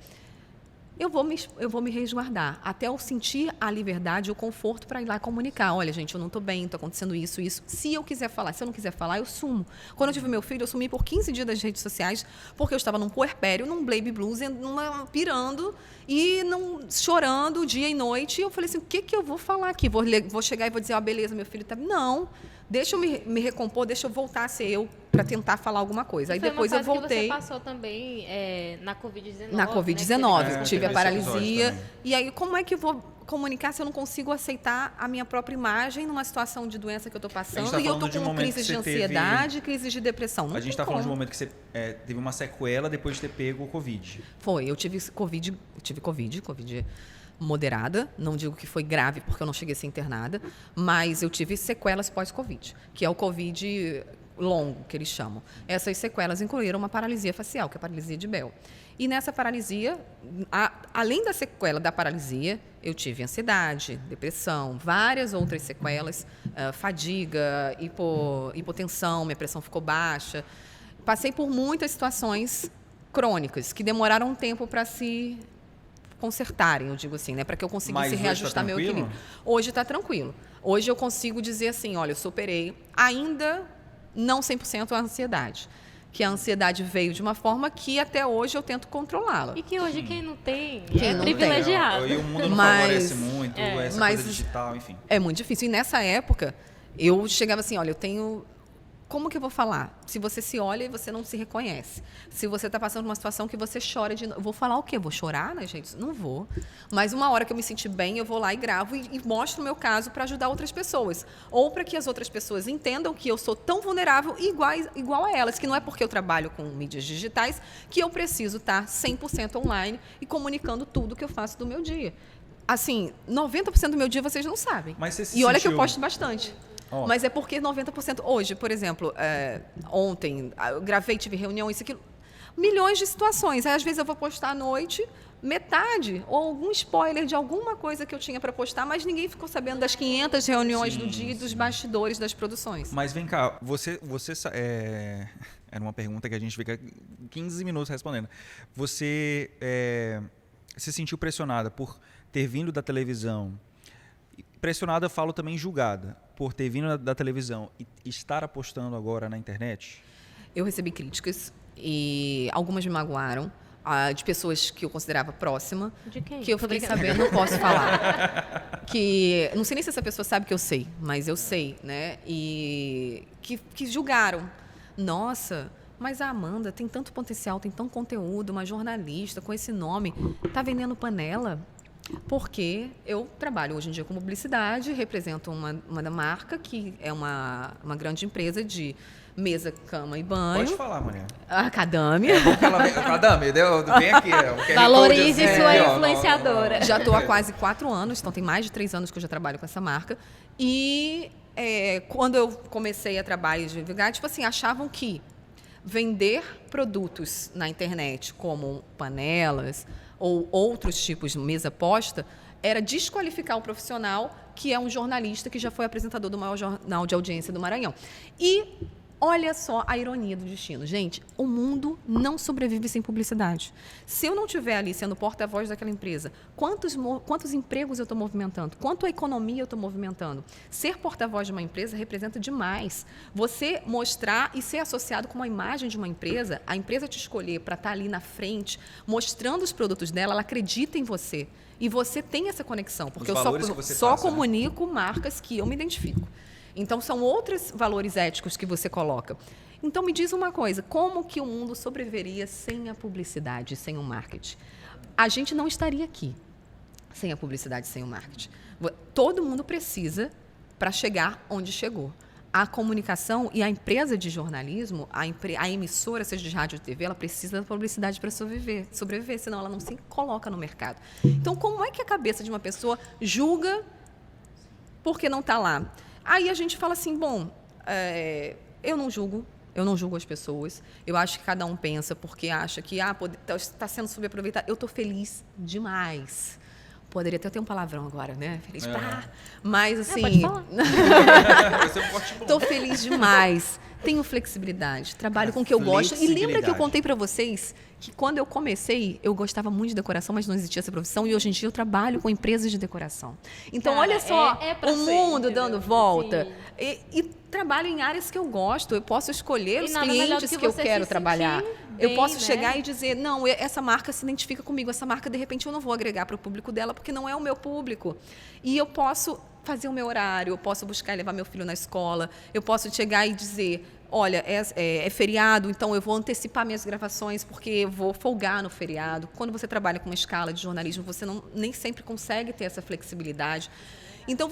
eu vou me resguardar até eu sentir a liberdade e o conforto para ir lá comunicar. Olha, gente, eu não estou bem, está acontecendo isso. Se eu quiser falar, se eu não quiser falar, eu sumo. Quando eu tive meu filho, eu sumi por 15 dias das redes sociais, porque eu estava num puerpério, num baby blues, pirando e chorando dia e noite. E eu falei assim, o que eu vou falar aqui? Vou chegar e vou dizer, beleza, meu filho está... Não, deixa eu me recompor, deixa eu voltar a ser eu para tentar falar alguma coisa. Aí depois eu voltei.
Que você passou também na Covid-19.
Na Covid-19,
né?
tive a paralisia. E aí, como é que eu vou comunicar se eu não consigo aceitar a minha própria imagem numa situação de doença que eu estou passando e eu estou com crises de ansiedade, crises de depressão? Não
a gente está falando de um momento que você teve uma sequela depois de ter pego o Covid.
Foi, eu tive Covid moderada, não digo que foi grave porque eu não cheguei a ser internada, mas eu tive sequelas pós-Covid, que é o Covid longo, que eles chamam. Essas sequelas incluíram uma paralisia facial, que é a paralisia de Bell. E nessa paralisia, além da sequela da paralisia, eu tive ansiedade, depressão, várias outras sequelas, fadiga, hipotensão, minha pressão ficou baixa. Passei por muitas situações crônicas que demoraram um tempo para se consertarem, eu digo assim, né, para que eu conseguisse reajustar meu equilíbrio. Hoje está tranquilo. Hoje eu consigo dizer assim, olha, eu superei, ainda não 100% a ansiedade. Que a ansiedade veio de uma forma que até hoje eu tento controlá-la.
E que hoje quem não tem
é
privilegiado.
E o mundo não favorece muito, essa coisa digital, enfim.
É muito difícil. E nessa época, eu chegava assim, olha, eu tenho... Como que eu vou falar? Se você se olha e você não se reconhece. Se você está passando por uma situação que você chora de... Eu vou falar o quê? Vou chorar, né, gente? Não vou. Mas uma hora que eu me sentir bem, eu vou lá e gravo e mostro o meu caso para ajudar outras pessoas. Ou para que as outras pessoas entendam que eu sou tão vulnerável igual a elas, que não é porque eu trabalho com mídias digitais que eu preciso estar 100% online e comunicando tudo que eu faço do meu dia. Assim, 90% do meu dia vocês não sabem.
Mas você se
e olha
sentiu...
que eu posto bastante. Oh. Mas é porque 90%... Hoje, por exemplo, ontem, eu gravei, tive reunião, isso, aquilo. Milhões de situações. Aí, às vezes, eu vou postar à noite, metade, ou algum spoiler de alguma coisa que eu tinha para postar, mas ninguém ficou sabendo das 500 reuniões do dia e dos bastidores das produções.
Mas vem cá, você era uma pergunta que a gente fica 15 minutos respondendo. Você se sentiu pressionada por ter vindo da televisão? Pressionada, falo também julgada, por ter vindo da televisão e estar apostando agora na internet? Eu
recebi críticas e algumas me magoaram, de pessoas que eu considerava próxima.
De quem?
Que eu fiquei sabendo, não posso falar. Não sei nem se essa pessoa sabe que eu sei, mas eu sei, né? E que julgaram. Nossa, mas a Amanda tem tanto potencial, tem tanto conteúdo, uma jornalista com esse nome, tá vendendo panela? Porque eu trabalho hoje em dia com publicidade, represento uma marca que é uma grande empresa de mesa, cama e banho.
Pode falar, Maria.
A Cadame.
Cadame, vem aqui.
Valorize sua influenciadora.
Já estou há quase 4 anos, então tem mais de 3 anos que eu já trabalho com essa marca. E quando eu comecei a trabalhar de divulgar, tipo assim, achavam que vender produtos na internet, como panelas ou outros tipos de mesa posta, era desqualificar o profissional que é um jornalista que já foi apresentador do maior jornal de audiência do Maranhão. E olha só a ironia do destino. Gente, o mundo não sobrevive sem publicidade. Se eu não estiver ali sendo porta-voz daquela empresa, quantos empregos eu estou movimentando? Quanto a economia eu estou movimentando? Ser porta-voz de uma empresa representa demais. Você mostrar e ser associado com uma imagem de uma empresa, a empresa te escolher para estar ali na frente, mostrando os produtos dela, ela acredita em você. E você tem essa conexão, porque eu só comunico marcas que eu me identifico. Então, são outros valores éticos que você coloca. Então, me diz uma coisa, como que o mundo sobreviveria sem a publicidade, sem o marketing? A gente não estaria aqui sem a publicidade, sem o marketing. Todo mundo precisa para chegar onde chegou. A comunicação e a empresa de jornalismo, a emissora, seja de rádio ou TV, ela precisa da publicidade para sobreviver, senão ela não se coloca no mercado. Então, como é que a cabeça de uma pessoa julga porque não está lá? Aí a gente fala assim, bom, eu não julgo as pessoas, eu acho que cada um pensa porque acha que está sendo subaproveitado. Eu estou feliz demais. Poderia até ter um palavrão agora, né? Feliz pra... Mas, assim...
Pode falar.
Estou feliz demais. Tenho flexibilidade. Trabalho com o que eu gosto. E lembra que eu contei para vocês que quando eu comecei, eu gostava muito de decoração, mas não existia essa profissão. E hoje em dia eu trabalho com empresas de decoração. Então, olha só, o mundo dando volta. E trabalho em áreas que eu gosto. Eu posso escolher os clientes que eu quero trabalhar. Eu posso chegar e dizer, não, essa marca se identifica comigo. Essa marca, de repente, eu não vou agregar para o público dela, porque não é o meu público. E eu posso fazer o meu horário, eu posso buscar e levar meu filho na escola, eu posso chegar e dizer, olha, é feriado, então eu vou antecipar minhas gravações porque eu vou folgar no feriado. Quando você trabalha com uma escala de jornalismo, você nem sempre consegue ter essa flexibilidade. Então,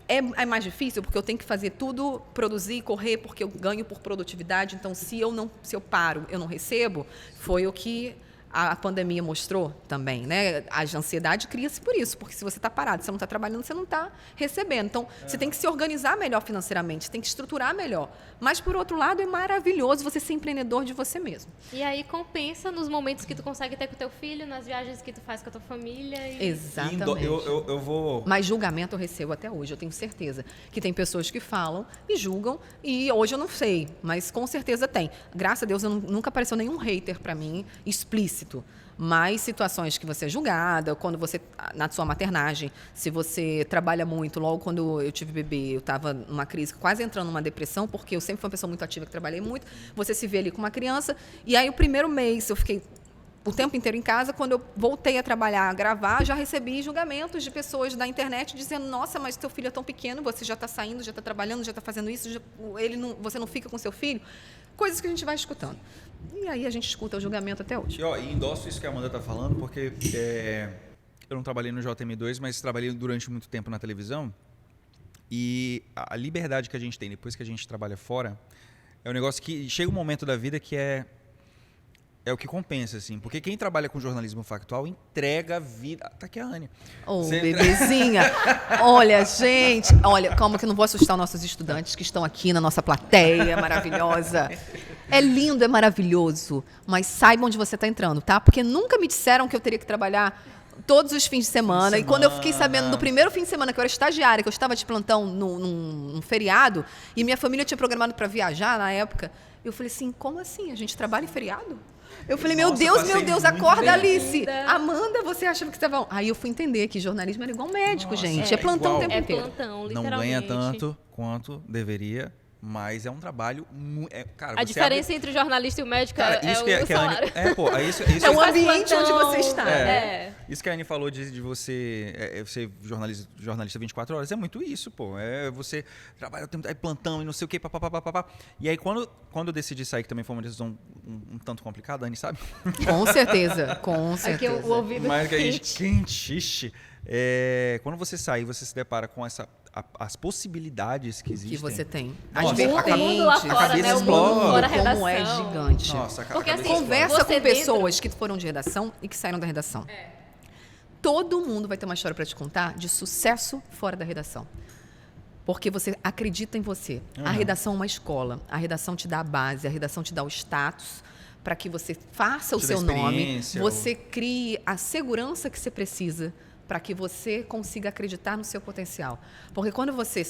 é mais difícil porque eu tenho que fazer tudo, produzir, correr, porque eu ganho por produtividade. Então, se eu paro, eu não recebo, foi o que a pandemia mostrou também, né? A ansiedade cria-se por isso, porque se você está parado, você não está trabalhando, você não está recebendo. Então, você tem que se organizar melhor financeiramente, você tem que estruturar melhor. Mas, por outro lado, é maravilhoso você ser empreendedor de você mesmo.
E aí compensa nos momentos que tu consegue ter com o teu filho, nas viagens que tu faz com a tua família.
Exatamente.
Eu vou...
Mas julgamento eu recebo até hoje, eu tenho certeza que tem pessoas que falam e julgam, e hoje eu não sei, mas com certeza tem. Graças a Deus, nunca apareceu nenhum hater para mim explícito. Mas situações que você é julgada, quando você, na sua maternagem, se você trabalha muito, logo quando eu tive bebê, eu estava numa crise, quase entrando numa depressão, porque eu sempre fui uma pessoa muito ativa, que trabalhei muito, você se vê ali com uma criança, e aí o primeiro mês eu fiquei o tempo inteiro em casa, quando eu voltei a trabalhar, a gravar, já recebi julgamentos de pessoas da internet dizendo, nossa, mas teu filho é tão pequeno, você já está saindo, já está trabalhando, já está fazendo isso, você não fica com seu filho. Coisas que a gente vai escutando. E aí a gente escuta o julgamento até hoje.
E endosso isso que a Amanda está falando, porque eu não trabalhei no JM2, mas trabalhei durante muito tempo na televisão. E a liberdade que a gente tem depois que a gente trabalha fora é um negócio que chega um momento da vida que é o que compensa, assim. Porque quem trabalha com jornalismo factual entrega a vida... Tá aqui a Anne.
Bebezinha. Olha, gente. Olha, calma que eu não vou assustar os nossos estudantes que estão aqui na nossa plateia maravilhosa. É lindo, é maravilhoso. Mas saiba onde você está entrando, tá? Porque nunca me disseram que eu teria que trabalhar todos os fins de semana. E quando eu fiquei sabendo do primeiro fim de semana, que eu era estagiária, que eu estava de plantão num feriado, e minha família tinha programado para viajar na época, eu falei assim, como assim? A gente trabalha em feriado? Eu falei, meu Deus, acorda, Alice. Amanda, você achava que estava... Aí eu fui entender que jornalismo era igual médico, gente. É plantão o tempo inteiro.
Plantão,
não ganha tanto quanto deveria, mas é um trabalho... cara,
a diferença entre o jornalista e o médico é o salário.
É o ambiente onde você está.
Isso que a Anne falou de você ser jornalista 24 horas, é muito isso, pô. Você trabalha o tempo, plantão e não sei o quê, papapá. E aí, quando eu decidi sair, que também foi uma decisão um tanto complicada, a Anne sabe?
Com certeza, com certeza.
Aqui o ouvido
mais que a gente quente. Quando você sai, você se depara com as possibilidades que existem.
Que você tem.
As vertentes. O mundo lá fora, né? O mundo fora a redação.
Como é gigante.
Nossa,
porque assim,
conversa com pessoas que foram de redação e que saíram da redação. Todo mundo vai ter uma história para te contar de sucesso fora da redação. Porque você acredita em você. A redação é uma escola. A redação te dá a base, a redação te dá o status para que você faça o seu nome, você crie a segurança que você precisa para que você consiga acreditar no seu potencial. Porque quando você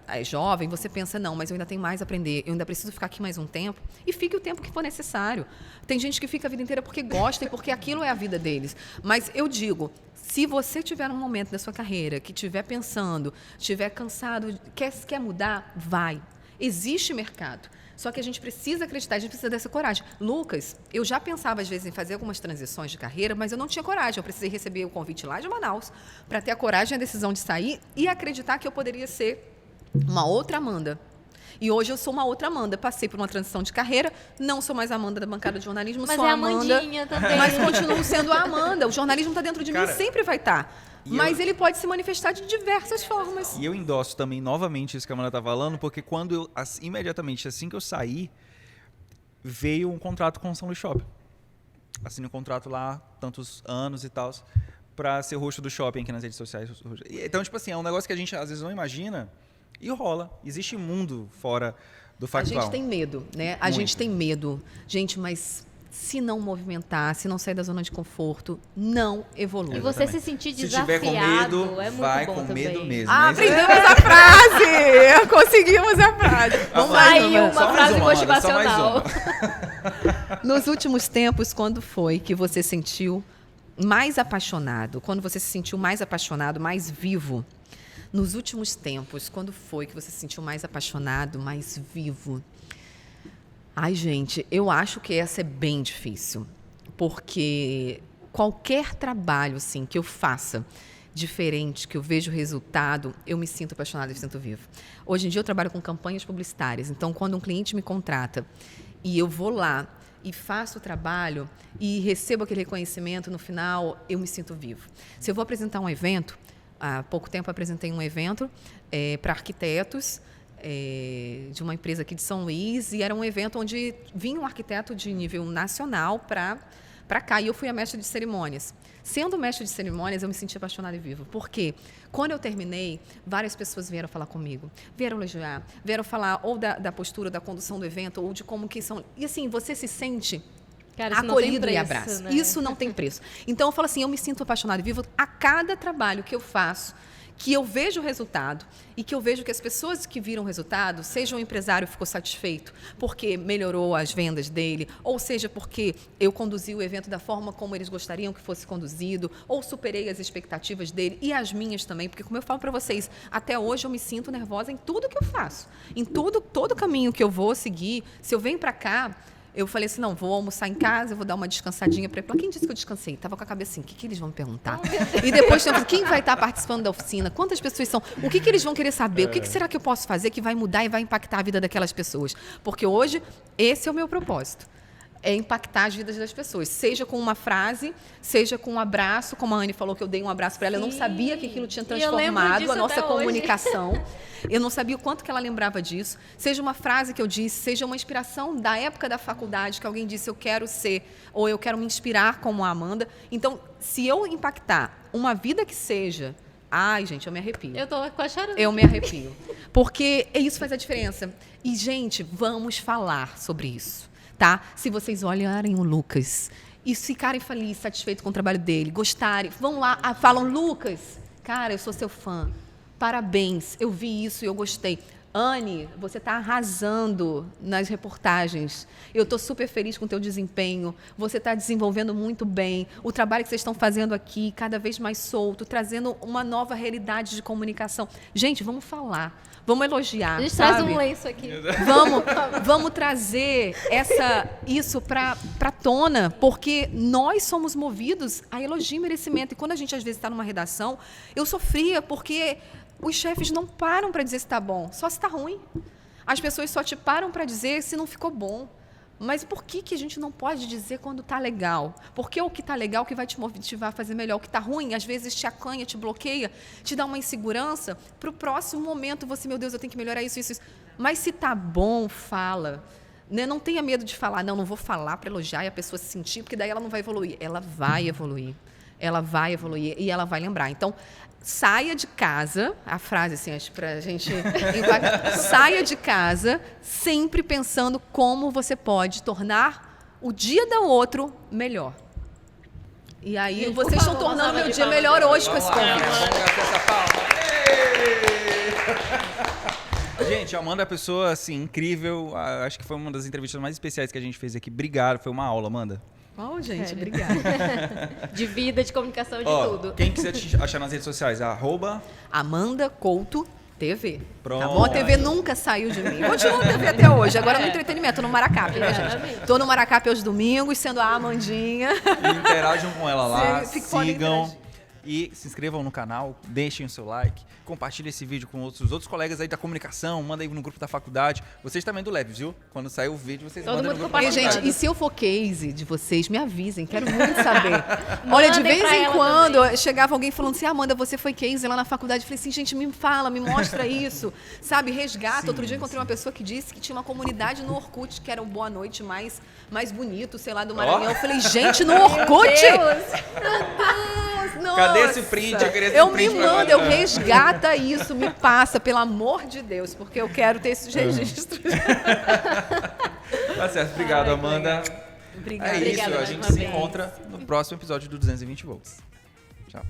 é jovem, você pensa, não, mas eu ainda tenho mais a aprender, eu ainda preciso ficar aqui mais um tempo, e fique o tempo que for necessário. Tem gente que fica a vida inteira porque gosta e porque aquilo é a vida deles. Mas eu digo, se você tiver um momento da sua carreira que estiver pensando, estiver cansado, quer mudar, vai. Existe mercado. Só que a gente precisa acreditar, a gente precisa dessa coragem. Lucas, eu já pensava às vezes em fazer algumas transições de carreira, mas eu não tinha coragem. Eu precisei receber o convite lá de Manaus para ter a coragem e a decisão de sair e acreditar que eu poderia ser uma outra Amanda. E hoje eu sou uma outra Amanda. Passei por uma transição de carreira, não sou mais a Amanda da bancada de jornalismo,
mas
sou a
Amanda.
Amandinha
também.
Mas continuo sendo a Amanda. O jornalismo está dentro de mim e sempre vai estar. Mas ele pode se manifestar de diversas formas.
E eu endosso também, novamente, isso que a Amanda está falando, porque quando imediatamente, assim que eu saí, veio um contrato com o São Luís Shopping. Assinei um contrato lá, tantos anos e tal, para ser host do shopping aqui nas redes sociais. Então, tipo assim, é um negócio que a gente às vezes não imagina e rola. Existe mundo fora do factual.
A gente tem medo, né? A gente tem medo. Gente, mas... se não movimentar, se não sair da zona de conforto, não evolui.
E você se sentir desafiado,
se tiver com medo,
é muito
vai
bom
com
também.
medo mesmo.
Aprendemos a frase! Conseguimos a frase.
Vamos aí, uma frase motivacional.
Nos últimos tempos, quando foi que você sentiu mais apaixonado? Quando você se sentiu mais apaixonado, mais vivo? Nos últimos tempos, quando foi que você se sentiu mais apaixonado, mais vivo? Ai, gente, eu acho que essa é bem difícil, porque qualquer trabalho assim, que eu faça diferente, que eu vejo o resultado, eu me sinto apaixonada e me sinto viva. Hoje em dia eu trabalho com campanhas publicitárias, então quando um cliente me contrata e eu vou lá e faço o trabalho e recebo aquele reconhecimento no final, eu me sinto vivo. Se eu vou apresentar um evento, há pouco tempo eu apresentei um evento para arquitetos de uma empresa aqui de São Luís, e era um evento onde vinha um arquiteto de nível nacional para cá, e eu fui a mestre de cerimônias. Sendo mestre de cerimônias, eu me senti apaixonada e viva. Por quê? Quando eu terminei, várias pessoas vieram falar comigo, vieram elogiar, vieram falar ou da postura, da condução do evento, ou de como que são... E assim, você se sente...
Cara,
acolhido e abraço. Né? Isso não tem preço. Então, eu falo assim, eu me sinto apaixonada e viva a cada trabalho que eu faço, que eu vejo o resultado e que eu vejo que as pessoas que viram o resultado, seja o empresário ficou satisfeito porque melhorou as vendas dele, ou seja porque eu conduzi o evento da forma como eles gostariam que fosse conduzido, ou superei as expectativas dele e as minhas também, porque como eu falo para vocês, até hoje eu me sinto nervosa em tudo que eu faço, em todo caminho que eu vou seguir. Se eu venho para cá, eu falei assim, não, vou almoçar em casa, eu vou dar uma descansadinha para ele. Quem disse que eu descansei? Estava com a cabeça assim, o que eles vão me perguntar? E depois, quem vai estar participando da oficina? Quantas pessoas são? O que eles vão querer saber? O que será que eu posso fazer que vai mudar e vai impactar a vida daquelas pessoas? Porque hoje, esse é o meu propósito. É impactar as vidas das pessoas, seja com uma frase, seja com um abraço, como a Anne falou que eu dei um abraço para ela, eu não sabia que aquilo tinha transformado a nossa comunicação, eu não sabia o quanto que ela lembrava disso, seja uma frase que eu disse, seja uma inspiração da época da faculdade, que alguém disse eu quero ser, ou eu quero me inspirar como a Amanda. Então, se eu impactar uma vida que seja... Ai, gente, eu me arrepio.
Eu tô quase chorando.
Eu me arrepio, porque isso faz a diferença. E, gente, vamos falar sobre isso. Tá? Se vocês olharem o Lucas e ficarem felizes, satisfeitos com o trabalho dele, gostarem, vão lá, falam, Lucas, cara, eu sou seu fã, parabéns, eu vi isso e eu gostei. Anne, você está arrasando nas reportagens, eu estou super feliz com o teu desempenho, você está desenvolvendo muito bem, o trabalho que vocês estão fazendo aqui, cada vez mais solto, trazendo uma nova realidade de comunicação. Gente, vamos falar. Vamos elogiar.
A gente
sabe?
traz um lenço aqui.
Vamos trazer isso para tona, porque nós somos movidos a elogio e merecimento. E quando a gente, às vezes, está numa redação, eu sofria porque os chefes não param para dizer se está bom, só se está ruim. As pessoas só te param para dizer se não ficou bom. Mas por que a gente não pode dizer quando está legal? Porque o que está legal que vai te motivar a fazer melhor. O que está ruim, às vezes, te acanha, te bloqueia, te dá uma insegurança. Para o próximo momento, você, meu Deus, eu tenho que melhorar isso. Mas se está bom, fala. Né? Não tenha medo de falar. Não vou falar para elogiar e a pessoa se sentir, porque daí ela não vai evoluir. Ela vai evoluir. Ela vai evoluir e ela vai lembrar. Então, saia de casa, a frase assim, acho para a gente... saia de casa sempre pensando como você pode tornar o dia do outro melhor. E aí, gente, vocês estão tornando meu dia melhor hoje com esse convite.
Gente, a Amanda é uma pessoa, assim, incrível. Acho que foi uma das entrevistas mais especiais que a gente fez aqui. Obrigado, foi uma aula, Amanda.
Oh, gente, obrigada.
De vida, de comunicação, de tudo.
Quem quiser te achar nas redes sociais,
Amanda Couto TV.
Pronto.
Tá bom? A TV nunca saiu de mim. Continua a TV até hoje. Agora no entretenimento, tô no Maracap, né, gente? Tô no Maracap aos domingos, sendo a Amandinha.
E interajam com ela lá, sigam.
Interagir.
E se inscrevam no canal, deixem o seu like, compartilhem esse vídeo com outros colegas aí da comunicação, manda aí no grupo da faculdade. Vocês também do Leves, viu? Quando sair o vídeo, vocês mandam no grupo da faculdade.
Gente, e se eu for case de vocês, me avisem, quero muito saber. Olha, de vez em quando, chegava alguém falando assim, Amanda, você foi case lá na faculdade. Eu falei assim, gente, me fala, me mostra isso. Sabe, resgata. Outro dia eu encontrei uma pessoa que disse que tinha uma comunidade no Orkut, que era o Boa Noite mais bonito, sei lá, do Maranhão. Eu falei, gente, no Orkut? Meu Deus! Nossa.
Cadê esse print? Eu
me mando, eu resgata isso, me passa, pelo amor de Deus, porque eu quero ter esses registros.
Tá certo, obrigado, Amanda.
Obrigada.
É isso, a gente se encontra no próximo episódio do 220 Volts. Tchau.